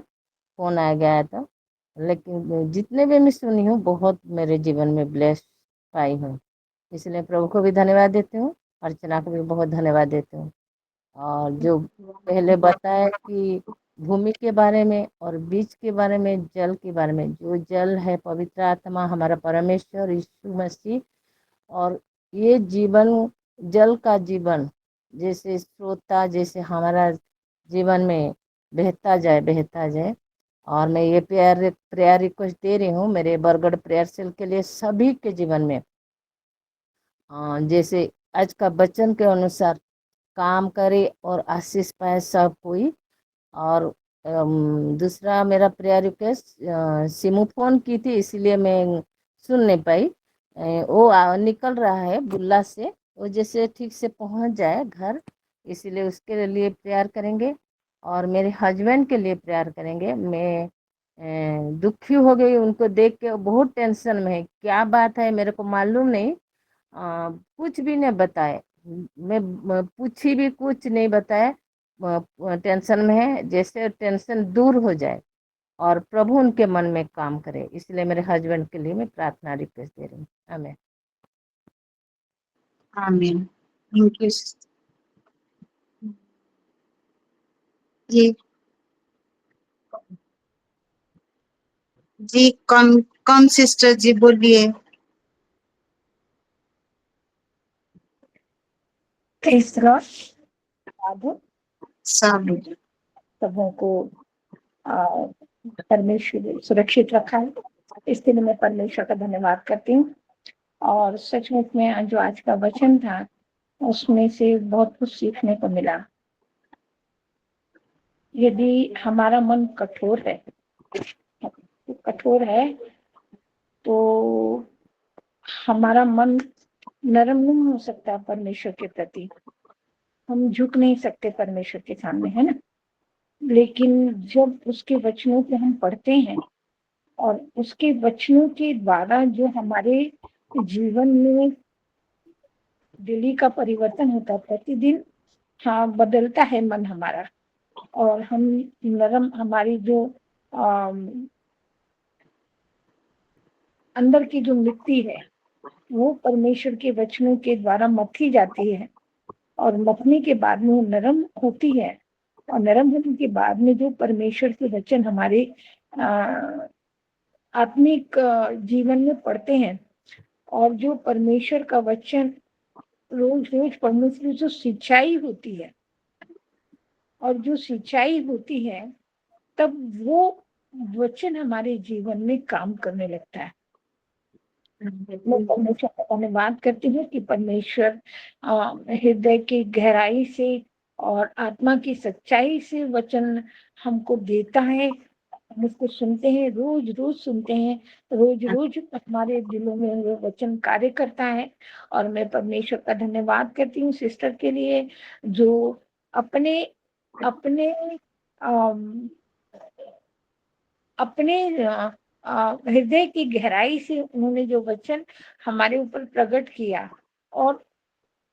फोन आ गया तो, लेकिन जितने भी मैं सुनी हूँ बहुत मेरे जीवन में ब्लेस पाई हूँ। इसलिए प्रभु को भी धन्यवाद देती हूँ, अर्चना को भी बहुत धन्यवाद देती हूँ। और जो पहले बताया कि भूमि के बारे में और बीज के बारे में, जल के बारे में, जो जल है पवित्र आत्मा, हमारा परमेश्वर यीशु मसीह। और ये जीवन, जल का जीवन जैसे स्रोता, जैसे हमारा जीवन में बहता जाए, बहता जाए। और मैं ये प्रेयर रिक्वेस्ट दे रही हूँ मेरे बरगढ़ प्रेयर सेल के लिए, सभी के जीवन में जैसे आज का वचन के अनुसार काम करे और आशीष पाए सब कोई। और दूसरा मेरा प्रेयर रिक्वेस्ट, सिमू फोन की थी इसलिए मैं सुन नहीं पाई। वो निकल रहा है बुल्ला से, वो जैसे ठीक से पहुंच जाए घर, इसीलिए उसके लिए प्रेयर करेंगे। और मेरे हस्बैंड के लिए प्रेयर करेंगे। मैं दुखी हो गई उनको देख के, बहुत टेंशन में है, क्या बात है मेरे को मालूम नहीं। कुछ भी नहीं बताए, मैं पूछी भी कुछ नहीं बताए। टेंशन में है, जैसे टेंशन दूर हो जाए और प्रभु उनके मन में काम करे, इसलिए मेरे हस्बैंड के लिए मैं प्रार्थना रिक्वेस्ट दे रही हूँ। आमीन। आमीन। Thank you. जी जी, कौन कौन सिस्टर जी बोलिए। Praise the Lord. साधु सब सबों को परमेश्वर ने सुरक्षित रखा है, इसके लिए मैं परमेश्वर का धन्यवाद करती हूँ। और सचमुच में जो आज का वचन था उसमें से बहुत कुछ सीखने को मिला। यदि हमारा मन कठोर है तो हमारा मन नरम नहीं हो सकता परमेश्वर के प्रति, हम झुक नहीं सकते परमेश्वर के सामने, है ना। लेकिन जब उसके वचनों को हम पढ़ते हैं और उसके वचनों के द्वारा जो हमारे जीवन में दिली का परिवर्तन होता है प्रतिदिन, हाँ, बदलता है मन हमारा, और हम नरम, हमारी जो अंदर की जो मिट्टी है वो परमेश्वर के वचनों के द्वारा मथी जाती है, और मथने के बाद में वो नरम होती है, और नरम होने के बाद में जो परमेश्वर के वचन हमारे आत्मिक जीवन में पढ़ते हैं, और जो परमेश्वर का वचन रोज रोज पढ़ने से जो सिंचाई होती है, और जो सिंचाई होती है तब वो वचन हमारे जीवन में काम करने लगता है। मैं परमेश्वर का धन्यवाद करती हूँ कि परमेश्वर हृदय की गहराई से और आत्मा की सच्चाई से वचन हमको देता है, हम उसको सुनते हैं, रोज रोज सुनते हैं, रोज रोज हमारे दिलों में वो वचन कार्य करता है। और मैं परमेश्वर का धन्यवाद करती हूँ सिस्टर के लिए, जो अपने अपने अपने हृदय की गहराई से उन्होंने जो वचन हमारे ऊपर प्रकट किया, और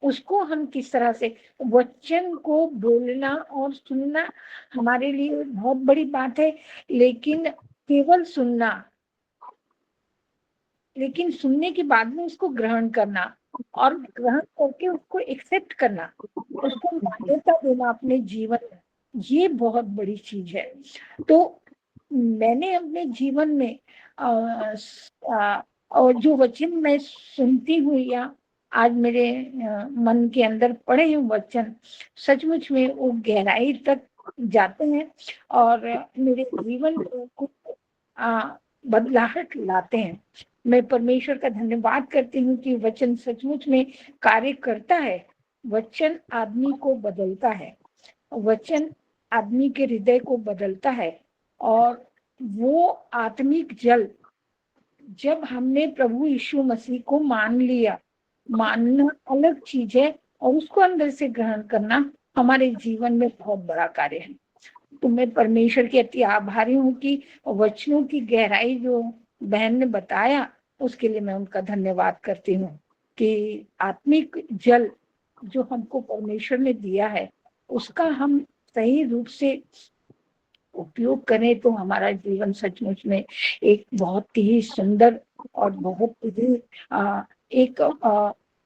उसको हम किस तरह से वचन को बोलना और सुनना हमारे लिए बहुत बड़ी बात है, लेकिन केवल सुनना, लेकिन सुनने के बाद में उसको ग्रहण करना, और ग्रहण करके उसको एक्सेप्ट करना, उसको मान्यता देना अपने जीवन में, ये बहुत बड़ी चीज है। तो मैंने अपने जीवन में और जो वचन मैं सुनती हुई या आज मेरे मन के अंदर पड़े हैं वचन, सचमुच में वो गहराई तक जाते हैं और मेरे जीवन को कुछ बदलाहट लाते हैं। मैं परमेश्वर का धन्यवाद करती हूँ कि वचन सचमुच में कार्य करता है। वचन आदमी को बदलता है, वचन आदमी के हृदय को बदलता है, और वो आत्मिक जल जब हमने प्रभु यीशु मसीह को मान लिया, मानना अलग चीज है और उसको अंदर से ग्रहण करना हमारे जीवन में बहुत बड़ा कार्य है। तो मैं परमेश्वर की अति आभारी हूँ कि वचनों की गहराई जो बहन ने बताया उसके लिए मैं उनका धन्यवाद करती हूँ कि आत्मिक जल जो हमको परमेश्वर ने दिया है उसका हम सही रूप से उपयोग करें तो हमारा जीवन सचमुच में एक बहुत ही सुंदर और बहुत ही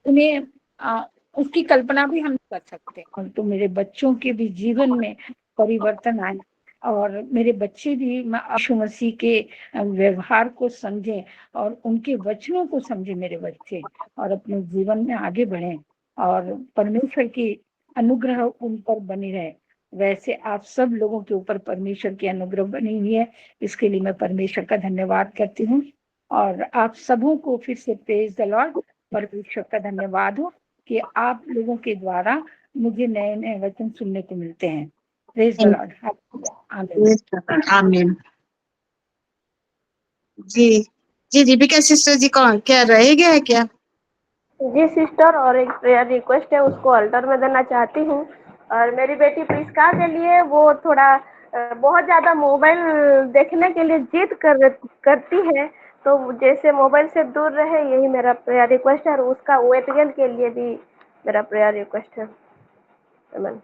उन्हें उसकी कल्पना भी हम कर सकते हैं। तो मेरे बच्चों के भी जीवन में परिवर्तन आए और मेरे बच्चे भी यीशु मसीह के व्यवहार को समझें और उनके वचनों को समझे मेरे बच्चे, और अपने जीवन में आगे बढ़ें और परमेश्वर की अनुग्रह उन पर बनी रहे। वैसे आप सब लोगों के ऊपर परमेश्वर की अनुग्रह बनी हुई है, इसके लिए मैं परमेश्वर का धन्यवाद करती हूँ। और आप सबों को फिर से प्रेज द लॉर्ड, परमेश्वर का धन्यवाद हो कि आप लोगों के द्वारा मुझे नए नए वचन सुनने को मिलते हैं। Praise the Lord. आमीन। जी जी दीपिका सिस्टर जी कौन क्या रह गया है क्या? जी सिस्टर, और एक प्रेयर रिक्वेस्ट है, उसको अल्टर में देना चाहती हूँ। और मेरी बेटी प्रिस्का के लिए, वो थोड़ा बहुत ज़्यादा मोबाइल देखने के लिए जिद करती है, तो जैसे मोबाइल से दूर रहे, यही मेरा प्रेयर रिक्वेस्ट है। और उसका वेट गेन के लिए भी मेरा प्रेयर रिक्वेस्ट है। आमीन।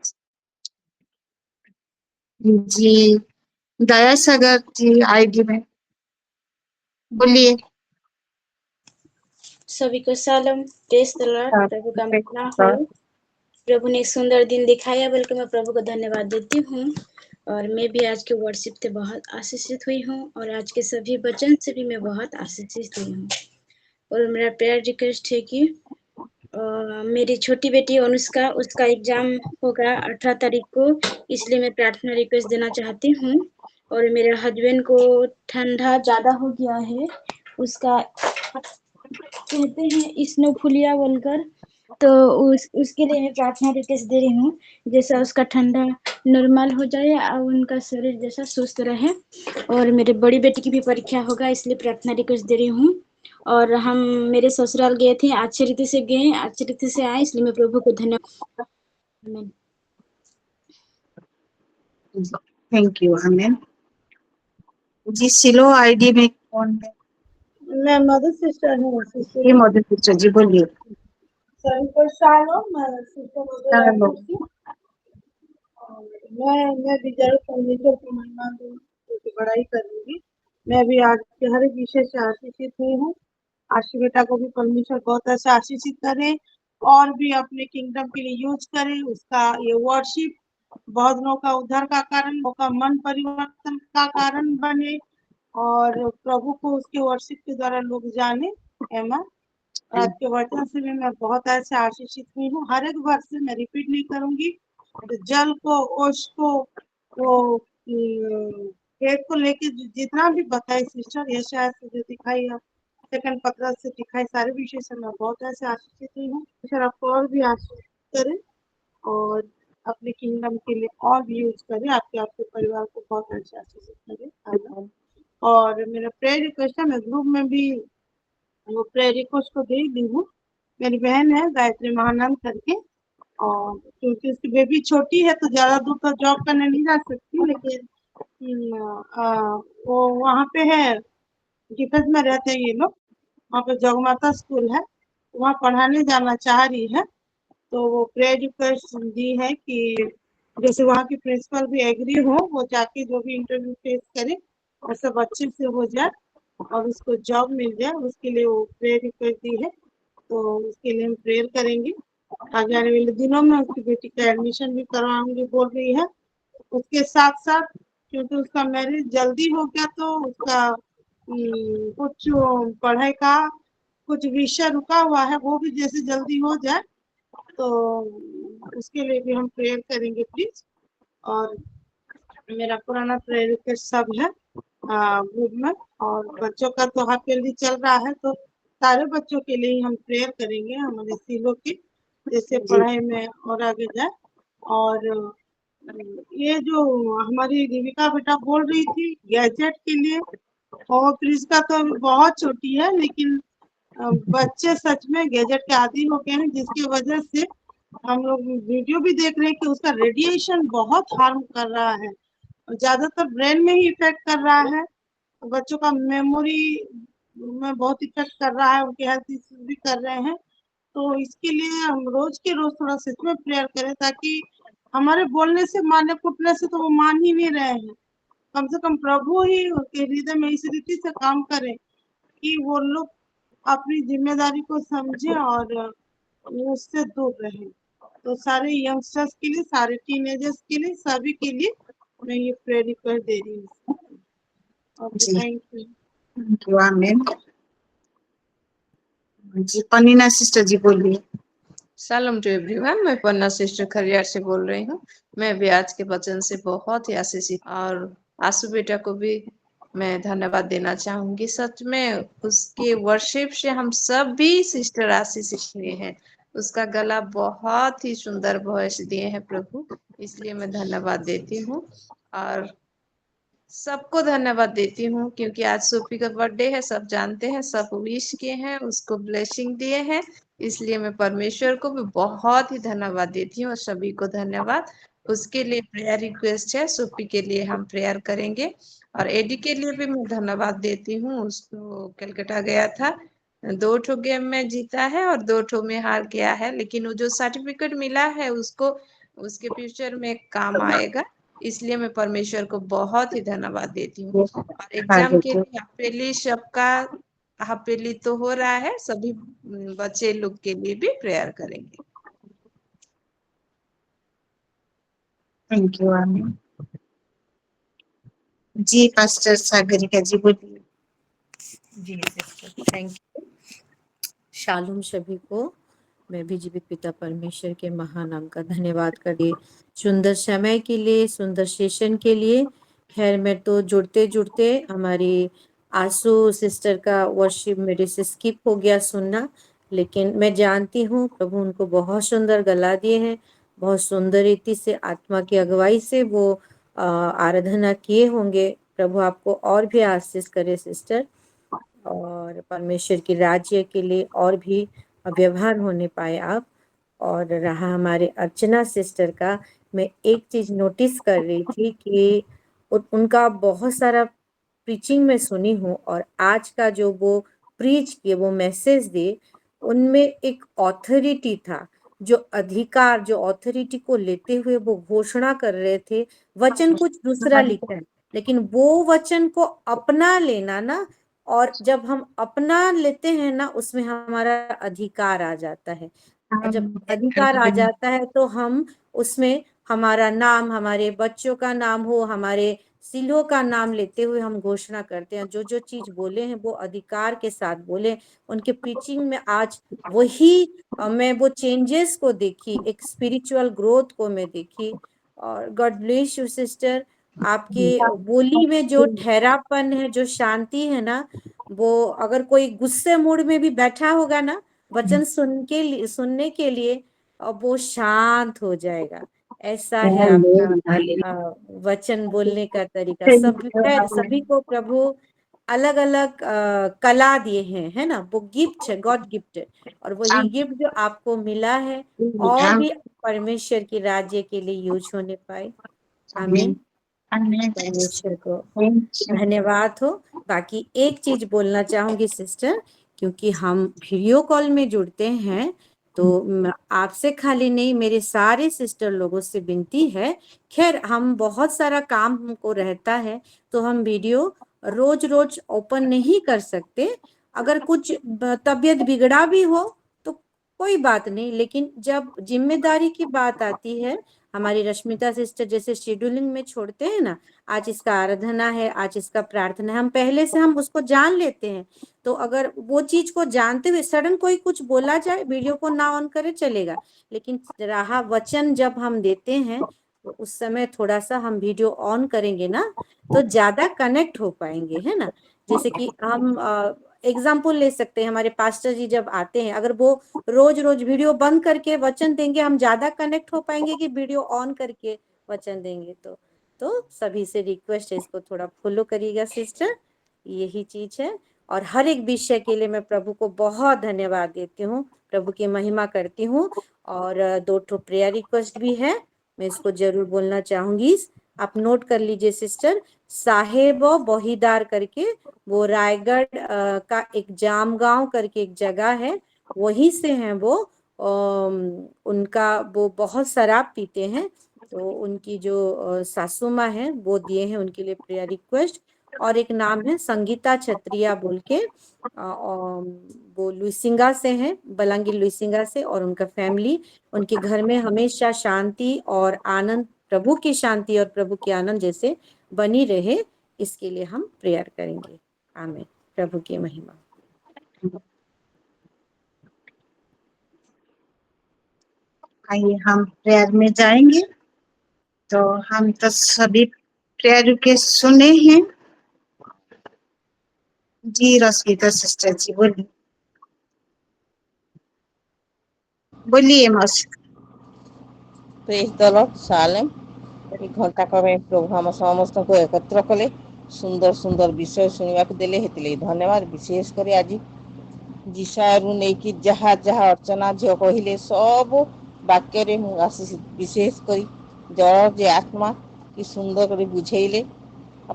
जी दया सागर जी आईडी में बोलिए। सभी को सलाम, प्रेज द लॉर्ड। प्रभु का महिमा हो। प्रभु ने एक सुंदर दिन दिखाया, बल्कि मैं प्रभु को धन्यवाद देती हूँ। और मैं भी आज के वर्शिप से बहुत आशीषित हुई हूँ और आज के सभी वचन से भी मैं बहुत आशीषित हुई हूँ। और मेरा प्रेयर रिक्वेस्ट है कि मेरी छोटी बेटी अनुष्का, उसका एग्जाम होगा 18 तारीख को, इसलिए मैं प्रार्थना रिक्वेस्ट देना चाहती हूँ। और मेरे हस्बैंड को ठंडा ज्यादा हो गया है, उसका कहते हैं स्नोफुलिया बोलकर, तो उसके लिए मैं प्रार्थना रिक्वेस्ट दे रही हूँ, जैसा उसका ठंडा नॉर्मल हो जाए और उनका शरीर जैसा सुस्त रहे। और मेरे बड़ी बेटी की भी परीक्षा होगा, इसलिए प्रार्थना रिक्वेस्ट दे रही हूँ। और हम मेरे ससुराल गए थे, अच्छी रीति से गए, अच्छी रीति से आए, इसलिए मैं प्रभु को धन्यवाद। Thank you. आमीन। जी सिलो आईडी में कौन है? मैं मदर सिस्टर हूँ। ये मदर सिस्टर जी बोलिए। सभी को शालोम, मैं सिस्टर मदर थी। मैं भी जरूर परमेश्वर की महिमा की बड़ाई करूंगी। मैं भी आज के हर एक विषय से आशीषित हुई हूँ। आशी बेटा को भी परमेश्वर बहुत ऐसा आशीषित करे और भी अपने किंगडम के लिए यूज करे। उसका ये वर्शिप बहुत लोगों का उद्धार का कारण, लोगों का मन परिवर्तन का कारण बने और प्रभु को उसके वर्शिप के द्वारा लोग जाने। एमा आज के वचन से भी मैं बहुत ऐसे आशीषित हुई हूँ। हर एक वर्ष से मैं रिपीट नहीं करूंगी। तो जल को, ओश को, वो खेत को लेके जितना भी बताए सिस्टर, ये शायद से जो दिखाई है सेकंड पत्र से दिखाई, सारे विषय से मैं बहुत ऐसे आशीषित हुई हूँ। सर आपको और भी आशीषित करे और अपने किंगडम के लिए और भी यूज करे, आपके परिवार को बहुत ऐसे आशीषित करे। और मेरा प्रेयर रिक्वेस्ट है, मैं ग्रुप में भी वो प्रेयर रिक्वेस्ट को दे दी हूँ। मेरी बहन है गायत्री महानंद करके, और क्योंकि उसकी बेबी छोटी है तो ज्यादा दूर तो जॉब करने नहीं जा सकती, लेकिन वो वहाँ पे है, डिफेंस में रहते हैं ये लोग। वहाँ पे जगमाता स्कूल है, वहाँ पढ़ाने जाना चाह रही है। तो वो प्रेयर रिक्वेस्ट दी है कि जैसे वहाँ की प्रिंसिपल भी एग्री हो, वो जाके जो भी इंटरव्यू फेस करे और सब अच्छे से हो जाए और उसको जॉब मिल जाए, उसके लिए वो प्रेयर रिक्वेस्ट दी है। तो उसके लिए हम प्रेयर करेंगे। आगे आने वाले दिनों में उसकी बेटी का एडमिशन भी करवाऊंगी बोल रही है। उसके साथ साथ क्योंकि उसका मैरिज जल्दी हो गया तो उसका कुछ पढ़ाई का कुछ विषय रुका हुआ है, वो भी जैसे जल्दी हो जाए तो उसके लिए भी हम प्रेयर करेंगे प्लीज। और मेरा पुराना प्रेयर रिक्वेस्ट सब है ग्रुप में, और बच्चों का तो हाफ ईयरली चल रहा है तो सारे बच्चों के लिए ही हम प्रेयर करेंगे, हमारे सीलो की, जैसे पढ़ाई में और आगे जाए। और ये जो हमारी देविका बेटा बोल रही थी गैजेट के लिए, और प्रिस्का तो अभी बहुत छोटी है, लेकिन बच्चे सच में गैजेट के आदी हो गए हैं, जिसकी वजह से हम लोग वीडियो भी देख रहे हैं कि उसका रेडिएशन बहुत हार्म कर रहा है, ज्यादातर ब्रेन में ही इफेक्ट कर रहा है, बच्चों का मेमोरी में बहुत इफेक्ट कर रहा है, उनके हेल्थ इश्यूज भी कर रहे हैं। तो इसके लिए हम रोज के रोज थोड़ा सच में प्रेयर करें, ताकि हमारे बोलने से, मारने कूटने से तो वो मान ही नहीं रहे हैं, कम से कम प्रभु ही उनके हृदय में इस रीति से काम करे कि वो लोग अपनी जिम्मेदारी को समझे और उससे दूर रहे। तो सारे यंगस्टर्स के लिए, सारे टीनेजर्स के लिए, सभी के लिए मैं ये प्रेयर रिक्वेस्ट दे रही हूँ। Okay, thank you. आमीन। जी पनीना सिस्टर जी बोलिए। शालोम टू एवरीवन, मैं पन्ना सिस्टर खरियार से बोल रही हूँ। मैं भी आज के वचन से बहुत ही आशीषित, और आशु बेटा को भी मैं धन्यवाद देना चाहूंगी। सच में उसके वर्शिप से हम सब भी सिस्टर आशीषित हुए हैं। उसका गला बहुत ही सुंदर वॉइस दिए हैं प्रभु, इसलिए मैं धन्यवाद देती हूँ। और सबको धन्यवाद देती हूँ क्योंकि आज सोफी का बर्थडे है, सब जानते हैं, सब विश किए हैं, उसको ब्लेसिंग दिए हैं, इसलिए मैं परमेश्वर को भी बहुत ही धन्यवाद देती हूँ और सभी को धन्यवाद। उसके लिए प्रेयर रिक्वेस्ट है, सोफी के लिए हम प्रेयर करेंगे। और एडी के लिए भी मैं धन्यवाद देती हूँ, उसको कलकत्ता गया था, 2 ठो गेम में जीता है और 2 ठो में हार गया है, लेकिन वो जो सर्टिफिकेट मिला है उसको उसके फ्यूचर में काम आएगा, इसलिए मैं परमेश्वर को बहुत ही धन्यवाद देती हूँ। और एग्जाम के लिए हाफेली सबका हाफेली तो हो रहा है, सभी बच्चे लोग के लिए भी प्रेयर करेंगे। थैंक यू आमीन। जी पास्टर सागरिका जी बोलिए। जी सिस्टर, थैंक यू। शालूम सभी को। मैं भी जीवित पिता परमेश्वर के महान नाम का धन्यवाद करिए सुंदर समय के लिए, सुंदर सेशन के लिए। खैर मैं तो जुड़ते जुड़ते हमारी आंसू सिस्टर का वर्शिप मेरे से स्किप हो गया सुनना, लेकिन मैं जानती हूँ प्रभु उनको बहुत सुंदर गला दिए हैं, बहुत सुंदर रीति से आत्मा की अगुवाई से वो आराधना किए होंगे। प्रभु आपको और भी आशीष करे सिस्टर, और परमेश्वर की राज्य के लिए और भी व्यवहार होने पाए आप। और रहा हमारे अर्चना सिस्टर का, मैं एक चीज नोटिस कर रही थी कि उनका बहुत सारा प्रीचिंग में सुनी हूँ, और आज का जो वो प्रीच किए, वो मैसेज दिए, उनमें एक ऑथोरिटी था, जो अधिकार, जो ऑथोरिटी को लेते हुए वो घोषणा कर रहे थे। वचन कुछ दूसरा लिखा है, लेकिन वो वचन को अपना लेना ना, और जब हम अपना लेते हैं ना, उसमें हमारा अधिकार आ जाता है। और जब अधिकार आ जाता है तो हम उसमें हमारा नाम, हमारे बच्चों का नाम हो, हमारे सिलों का नाम लेते हुए हम घोषणा करते हैं। जो जो चीज बोले हैं वो अधिकार के साथ बोले। उनके प्रीचिंग में आज वही मैं वो चेंजेस को देखी, एक स्पिरिचुअल ग्रोथ को मैं देखी। और गॉड ब्लेस यू सिस्टर। आपके बोली में जो ठहरापन है, जो शांति है ना, वो अगर कोई गुस्से मूड में भी बैठा होगा ना, वचन सुनने के लिए, वो शांत हो जाएगा। ऐसा है आपका वचन बोलने का तरीका। सभी को प्रभु अलग अलग कला दिए हैं, है ना, वो गिफ्ट है, गॉड गिफ्ट है। और वही गिफ्ट जो आपको मिला है और भी परमेश्वर की राज्य के लिए यूज होने पाए। आमीन। परमेश्वर को धन्यवाद हो। बाकी एक चीज बोलना चाहूंगी सिस्टर, क्योंकि हम वीडियो कॉल में जुड़ते हैं, तो आपसे खाली नहीं, मेरे सारे सिस्टर लोगों से विनती है। खैर हम बहुत सारा काम हमको रहता है, तो हम वीडियो रोज रोज ओपन नहीं कर सकते। अगर कुछ तबीयत बिगड़ा भी हो तो कोई बात नहीं, लेकिन जब जिम्मेदारी की बात आती है, हमारी रश्मिता सिस्टर जैसे शेड्यूलिंग में छोड़ते हैं ना, आज इसका आराधना है, आज इसका प्रार्थना है, हम पहले से हम उसको जान लेते हैं। तो अगर वो चीज को जानते हुए सडन कोई कुछ बोला जाए, वीडियो को ना ऑन करे चलेगा, लेकिन रहा वचन जब हम देते हैं, तो उस समय थोड़ा सा हम वीडियो ऑन करेंगे ना, तो ज्यादा कनेक्ट हो पाएंगे, है ना। जैसे कि हम एग्जाम्पल ले सकते हैं, हमारे पास्टर जी जब आते हैं, अगर वो रोज रोज वीडियो बंद करके वचन देंगे, हम ज्यादा कनेक्ट हो पाएंगे कि वीडियो ऑन करके वचन देंगे। तो सभी से रिक्वेस्ट है, इसको थोड़ा फॉलो करिएगा सिस्टर, यही चीज है। और हर एक विषय के लिए मैं प्रभु को बहुत धन्यवाद देती हूँ, प्रभु की महिमा करती हूँ। और 2 प्रेयर रिक्वेस्ट भी है, मैं इसको जरूर बोलना चाहूंगी। आप नोट कर लीजिए सिस्टर। साहेब बोहीदार करके, वो रायगढ़ का एक जामगांव करके एक जगह है, वहीं से हैं वो। उनका वो बहुत शराब पीते हैं, तो उनकी जो सासू माँ है वो दिए हैं उनके लिए प्रेयर रिक्वेस्ट। और एक नाम है संगीता छत्रिया बोल के, वो लुइसिंगा से हैं, बलांगीर लुइसिंगा से, और उनका फैमिली, उनके घर में हमेशा शांति और आनंद, प्रभु की शांति और प्रभु की आनंद जैसे बनी रहे, इसके लिए हम प्रेयर करेंगे। आमीन। प्रभु की महिमा। आइए हम प्रेयर में जाएंगे। तो हम तो सभी प्रेयर रिक्वेस्ट सुने हैं। जी रश्मिता सिस्टर जी बोलिए, बोलिए मौसी। Praise the Lord. सालेम एक घंटा कमे प्रभु हम समस्त को एकत्र कले, सुंदर सुंदर विषय सुनिया देले, हेतले धन्यवाद। विशेष कर आज जिसारू नहीं कि जहाँ जहाँ अर्चना झील कहले सब वाक्य रे आशीष, विशेष कर जल जे आत्मा कि सुंदर कर बुझेले,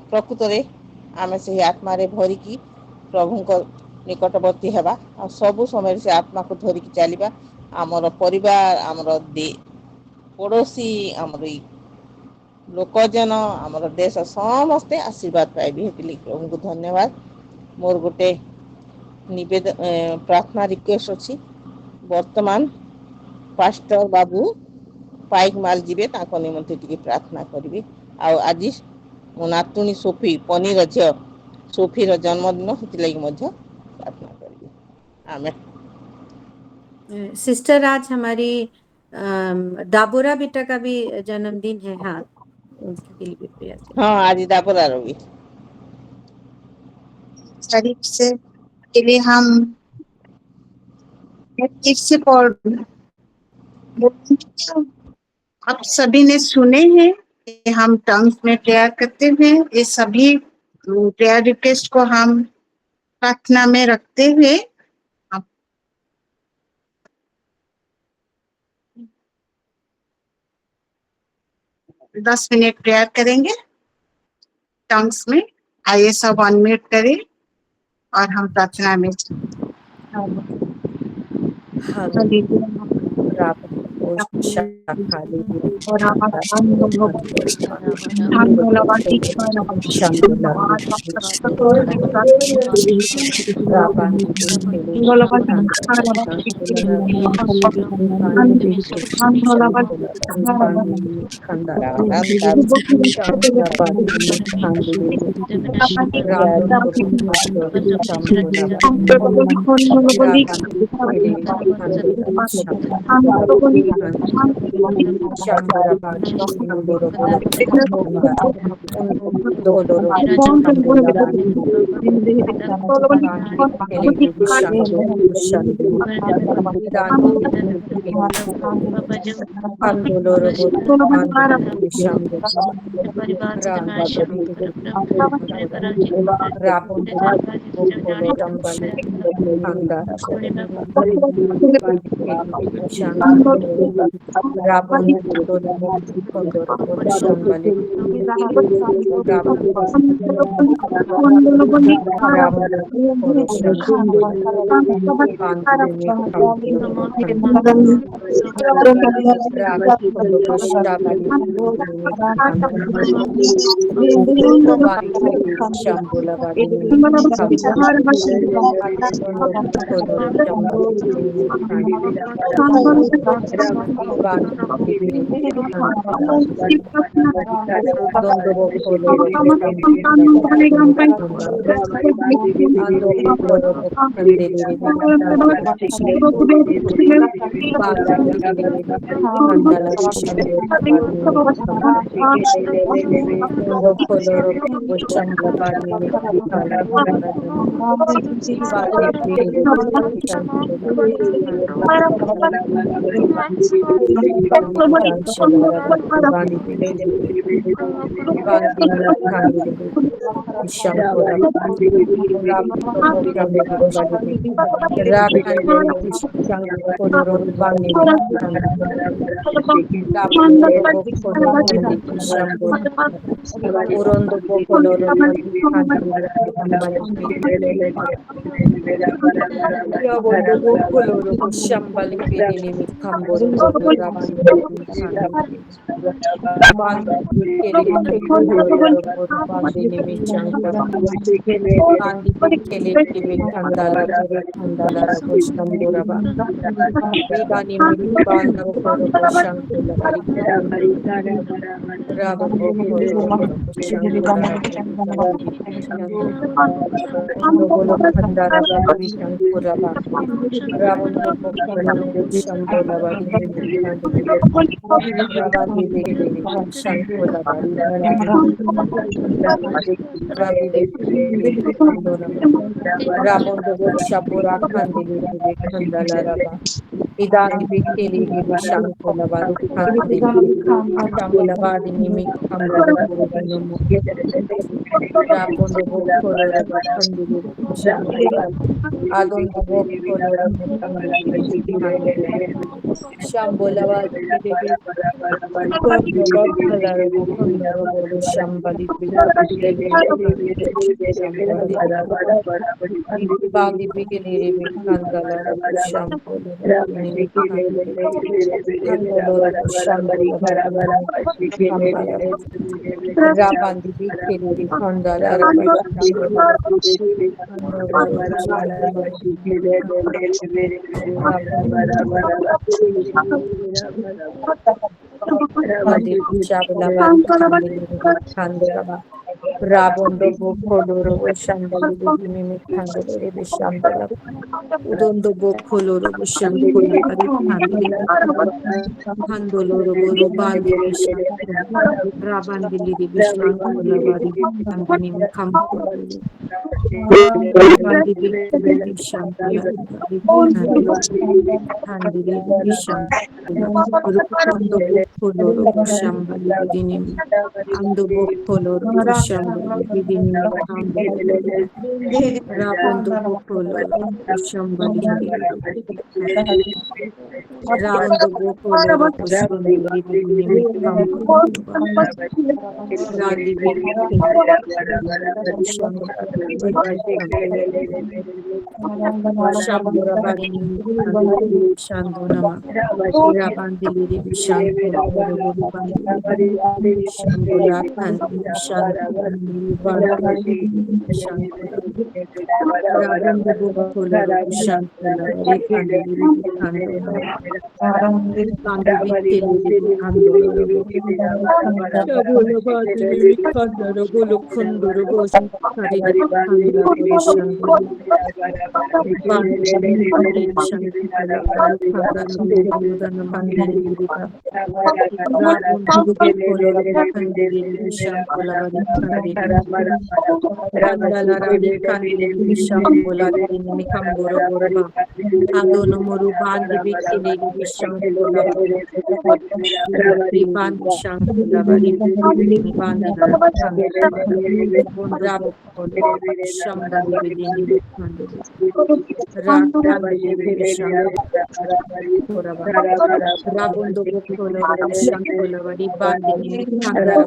प्रकृत रे आमे से आत्मा रे भरिकी प्रभु को निकटवर्ती हेबा, आ सब समय से आत्मा को धरिकी चलिबा। आमर परिवार, आमर पड़ोसी, आमर लोकजन, आमर देश समस्ते आशीर्वाद पाइबे, हेतले प्रभु को धन्यवाद। मोर गोटे निवेदन प्रार्थना रिक्वेस्ट अच्छी। वर्तमान पास्टर बाबू पाइक माल जीवे, ताको निमंत्रित टिके प्रार्थना करिवे। आज ମୋ ନାତୁଣୀ ସୋଫି ପନିର ଝିଅ ସୋଫିର ଜନ୍ମଦିନ ସେଥିଲାଗି ମଧ୍ୟ ପ୍ରାର୍ଥନା କରିବି। ଆମେ सिस्टर आज हमारी दाबोरा बेटा का भी जन्मदिन है। हाँ, उनके लिए भी प्रेयर करें। हाँ आज दापोरार भी शरीफ से के लिए हम ठीक से आप सभी ने सुने हैं कि हम टंग्स में प्रेयर करते हैं। ये सभी प्रेयर रिक्वेस्ट को हम प्रार्थना में रखते हुए 10 मिनट प्रेयर करेंगे टंग्स में। आइए सब अनम्यूट करें और हम प्रार्थना में Rabondo Bokoloro Shandali Mimi Kandere Bishandala Udondo Bokoloro Shandala Kandiri Handoloro Borobandi Bishandala Rabandili Bishandala Bari Kandini Kampo Rabandi Bishandala Handiri Bishandala Rukondo Bokoloro Shambali Dinim Ando Bokoloro Shambali Dinim Rabondo Bokoloro Shambali Rando Bokoloro Shambali Dinim Kampo Randi Shambura Bari Shandonama Rabandili Shanto Shambula Kandi Rabando Bukolo Shantula Rekandili Kandonama Kandi Vikili Kandolo Shabula Badili Kandara Bolo Kondoro Karina Kandra Shandula Rabondo Bokolo Shankola Bandini Kandara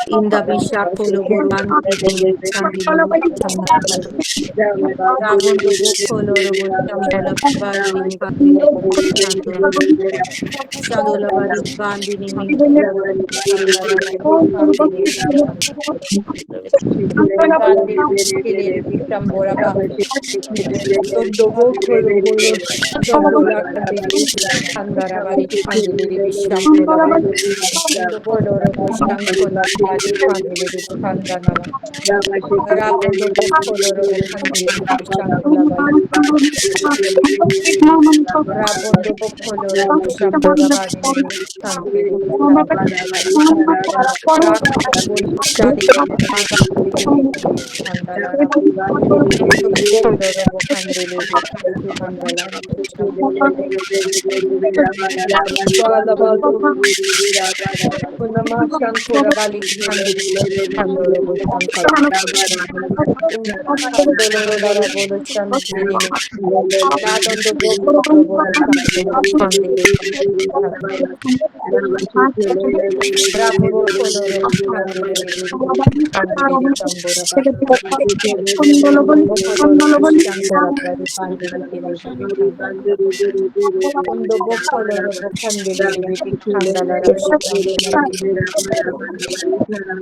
Inda Bishakolo Boran Rabondo Bokolo Shambhala Bandini Shandola Bari Bandini Shambora Shambola Kandili Kandara Bari Kandili Shambola Boloro Shankola Bari Kandili Kandana Rabondo Boloro Kandili Shankola Bari Rabondo Boloro Shambola Bari Kandili Shadi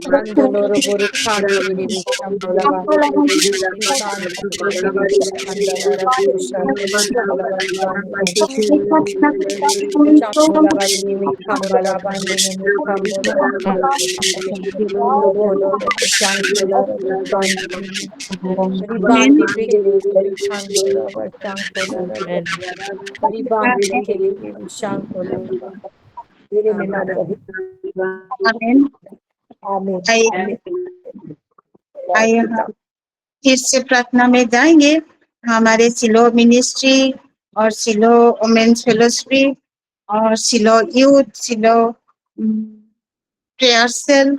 Randoloro boru khandiri devi shambola bari isan devi shambola rabu shambola shambola bari nimi khambala bandi nimi khambala bolo shambola rabu bandi ribandi bigiri devi shambola rabu shambola rabu ribandi bigiri devi shambola आमीन। आमीन आइए हम फिर से प्रार्थना में जाएंगे। हमारे सिलो मिनिस्ट्री और सिलो वुमेन्स फेलोशिप और सिलो यूथ, सिलो प्रेयर सेल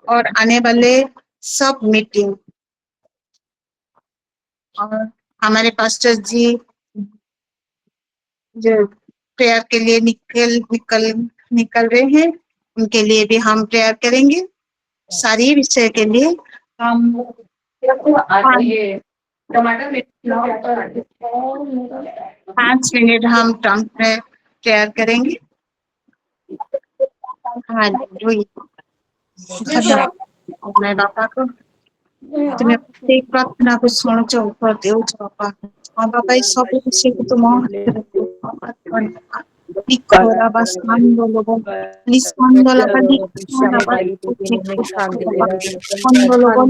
और आने वाले सब मीटिंग और हमारे पास्टर जी जो प्रेयर के लिए निकल रहे हैं, उनके लिए भी हम प्रेयर करेंगे। सारी विषय के लिए हम 5 मिनट हम टर्म पे प्रेयर करेंगे। मैं बापा को तुम्हें प्रत्येक प्रार्थना को शुणुଛ ଉପର ଦେଉଛ ବାପା। ହଁ ବାପା ଏଇ ସବୁ ବିଷୟକୁ ତୁମ ହାତରେ ରଖୁ ବାପା। ନିଖରା ବା ସ୍କନ୍ଦଲ ନିସ୍କନ୍ଦଲ ବା ନିଖରା ବା ସ୍କନ୍ଦଲ ବା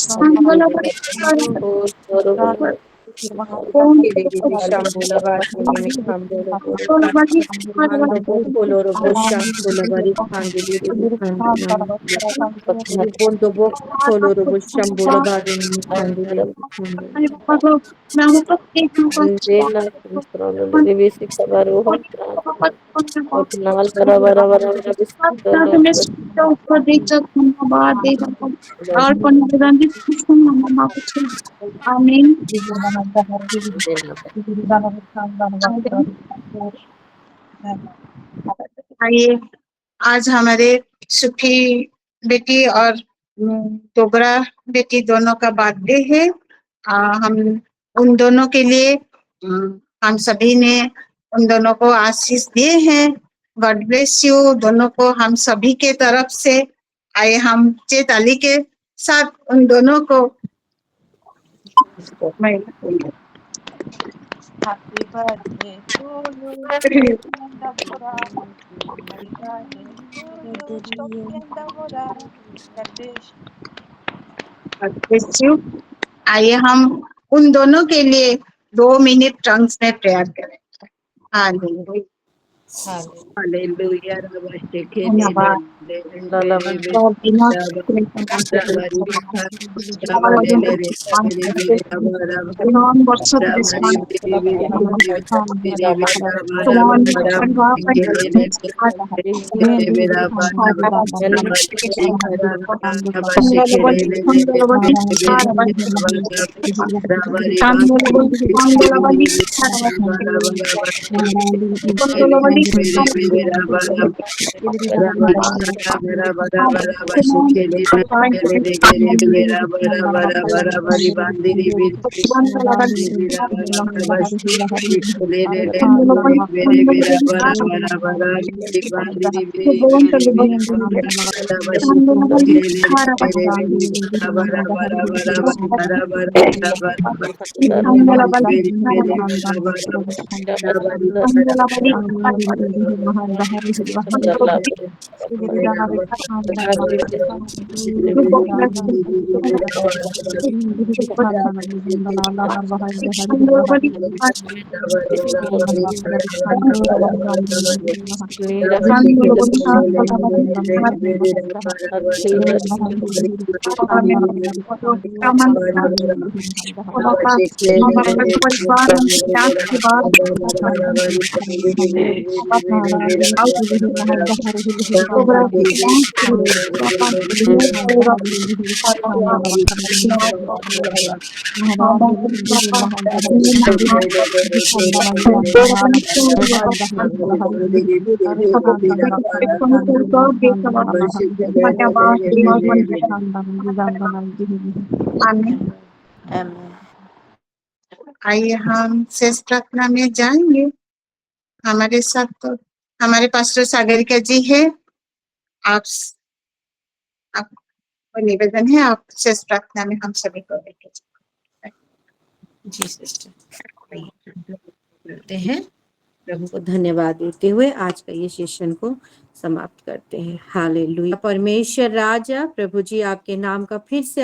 Shambhala Vashini Khambhala Mando Bokolo Robo Shambola Bari Khangili Bondo Bokolo Robo Shambola Bari Khangili आइए आज हमारे सुखी बेटी और डोगरा बेटी दोनों का बर्थडे है। हम उन दोनों के लिए हम सभी ने उन दोनों को आशीष दिए हैं। गॉड ब्लेस यू दोनों को हम सभी के तरफ से। आइए हम ताली के साथ उन दोनों को Happy birthday to you, Nandapura. Happy birthday to you, Nandapura. आइए हम उन दोनों के लिए 2 मिनट टंग्स में प्रेयर करें। Hallelujah Hallelujah. धन्यवाद। आइए हम शेष प्रार्थना में जाएंगे। हमारे साथ तो हमारे पास्टर सागरिका जी है। आपको निवेदन है, आप शेष प्रार्थना में हम सभी को लेके जी सिस्टर करते हैं। प्रभु को धन्यवाद देते हुए आज का ये सेशन को समाप्त करते हैं। हालेलुया। परमेश्वर राजा प्रभु जी आपके नाम का फिर से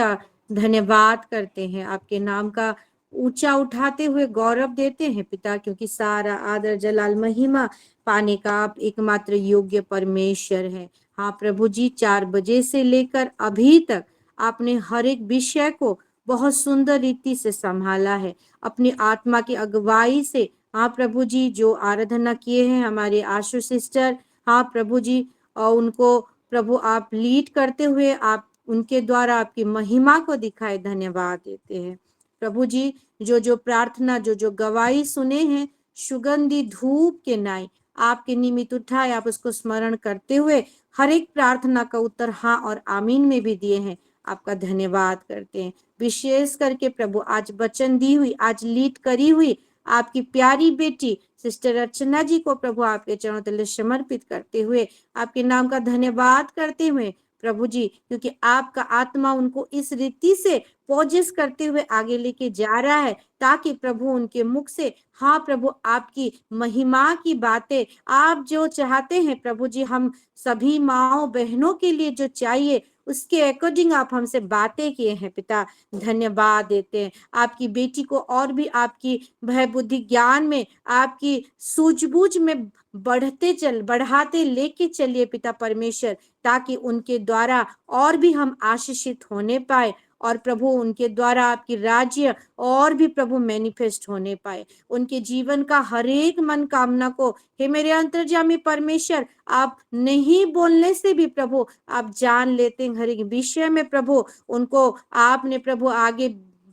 धन्यवाद करते हैं, आपके नाम का ऊंचा उठाते हुए गौरव देते हैं पिता, क्योंकि सारा आदर जलाल महिमा पाने का आप एकमात्र योग्य परमेश्वर है। हाँ प्रभु जी, 4 बजे से लेकर अभी तक आपने हर एक विषय को बहुत सुंदर रीति से संभाला है अपनी आत्मा की अगुवाई से। हाँ प्रभु जी, जो आराधना किए हैं हमारे आशु सिस्टर, हाँ प्रभु जी, और उनको प्रभु आप लीड करते हुए आप उनके द्वारा आपकी महिमा को दिखाए, धन्यवाद देते हैं प्रभु जी। जो जो प्रार्थना जो जो गवाही सुने हैं, सुगंधी धूप के नाई आपके निमित्त उठाए, आप उसको स्मरण करते हुए हर एक प्रार्थना का उत्तर हाँ और आमीन में भी दिए हैं। आपका धन्यवाद करते हैं। विशेष करके प्रभु आज वचन दी हुई, आज लीड करी हुई आपकी प्यारी बेटी सिस्टर अर्चना जी को प्रभु आपके चरणों तले समर्पित करते हुए आपके नाम का धन्यवाद करते हुए प्रभु जी, क्योंकि आपका आत्मा उनको इस रीति से पोजेस करते हुए आगे लेके जा रहा है, ताकि प्रभु उनके मुख से हाँ प्रभु आपकी महिमा की बातें आप जो चाहते हैं प्रभु जी, हम सभी माओ बहनों के लिए जो चाहिए उसके अकॉर्डिंग आप हमसे बातें किए हैं पिता। धन्यवाद देते हैं। आपकी बेटी को और भी आपकी भय बुद्धि ज्ञान में, आपकी सूझबूझ में बढ़ाते लेके चलिए पिता परमेश्वर, ताकि उनके द्वारा और भी हम आशीषित होने पाए और प्रभु उनके द्वारा आपकी राज्य और भी प्रभु मैनिफेस्ट होने पाए। उनके जीवन का हर एक मन कामना को हे मेरे अंतर्यामी परमेश्वर आप नहीं बोलने से भी प्रभु आप जान लेते हैं। हर एक विषय में प्रभु उनको आपने प्रभु आगे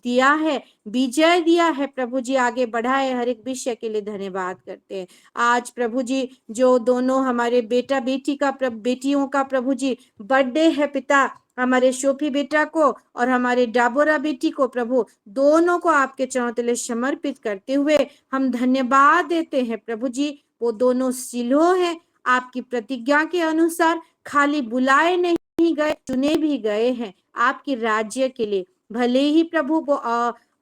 दिया है, विजय दिया है प्रभु जी, आगे बढ़ाए। हर एक विषय के लिए धन्यवाद करते हैं। आज प्रभु जी जो दोनों हमारे बेटा बेटी का बेटियों का प्रभु जी बर्थडे है पिता, हमारे शोफी बेटा को और हमारे डाबोरा बेटी को प्रभु दोनों को आपके चरणों तले समर्पित करते हुए हम धन्यवाद देते हैं प्रभु जी। वो दोनों सिलो है आपकी प्रतिज्ञा के अनुसार, खाली बुलाए नहीं गए, चुने भी गए हैं आपकी राज्य के लिए। भले ही प्रभु वो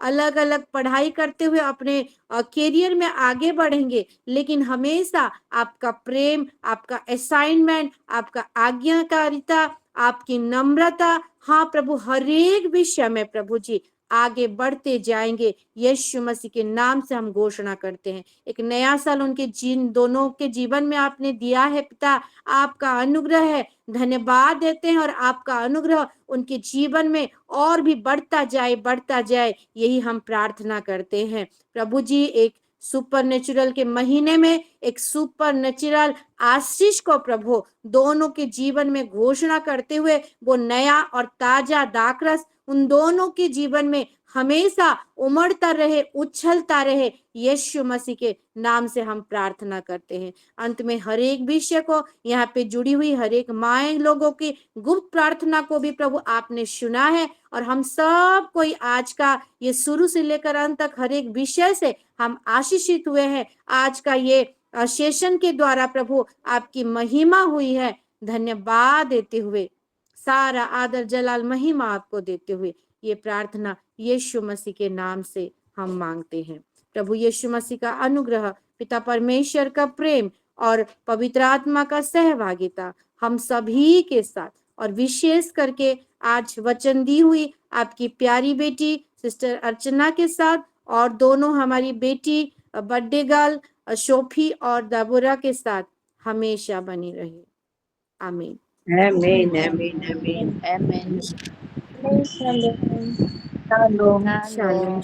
अलग अलग पढ़ाई करते हुए अपने कैरियर में आगे बढ़ेंगे, लेकिन हमेशा आपका प्रेम, आपका असाइनमेंट, आपका आज्ञाकारिता, आपकी नम्रता, हाँ प्रभु हर एक विषय में प्रभु जी आगे बढ़ते जाएंगे। यीशु मसीह के नाम से हम घोषणा करते हैं। एक नया साल उनके दोनों के जीवन में आपने दिया है पिता, आपका अनुग्रह है, धन्यवाद देते हैं और आपका अनुग्रह उनके जीवन में और भी बढ़ता जाए, यही हम प्रार्थना करते हैं प्रभु जी। एक सुपर नेचुरल के महीने में एक सुपर नेचुरल आशीष को प्रभु दोनों के जीवन में घोषणा करते हुए वो नया और ताजा दाखरस उन दोनों के जीवन में हमेशा उमड़ता रहे, उछलता रहे। यीशु मसीह के नाम से हम प्रार्थना करते हैं। अंत में हर एक विषय को यहाँ पे जुड़ी हुई हर एक माए लोगों की गुप्त प्रार्थना को भी प्रभु आपने सुना है, और हम सब कोई आज का ये शुरू से लेकर अंत तक हर एक विषय से हम आशीषित हुए हैं। आज का ये सेशन के द्वारा प्रभु आपकी महिमा हुई है। धन्यवाद देते हुए, सारा आदर जलाल महिमा आपको देते हुए ये प्रार्थना यीशु मसीह के नाम से हम मांगते हैं। प्रभु यीशु मसीह का अनुग्रह, पिता परमेश्वर का प्रेम और पवित्र आत्मा का सहभागिता हम सभी के साथ, और विशेष करके आज वचन दी हुई आपकी प्यारी बेटी सिस्टर अर्चना के साथ, और दोनों हमारी बेटी बर्थडे गर्ल शोफी और दबोरा के साथ हमेशा बनी रहे। आमीन। आमीन आमीन आमीन आमेन। Shalom shalom.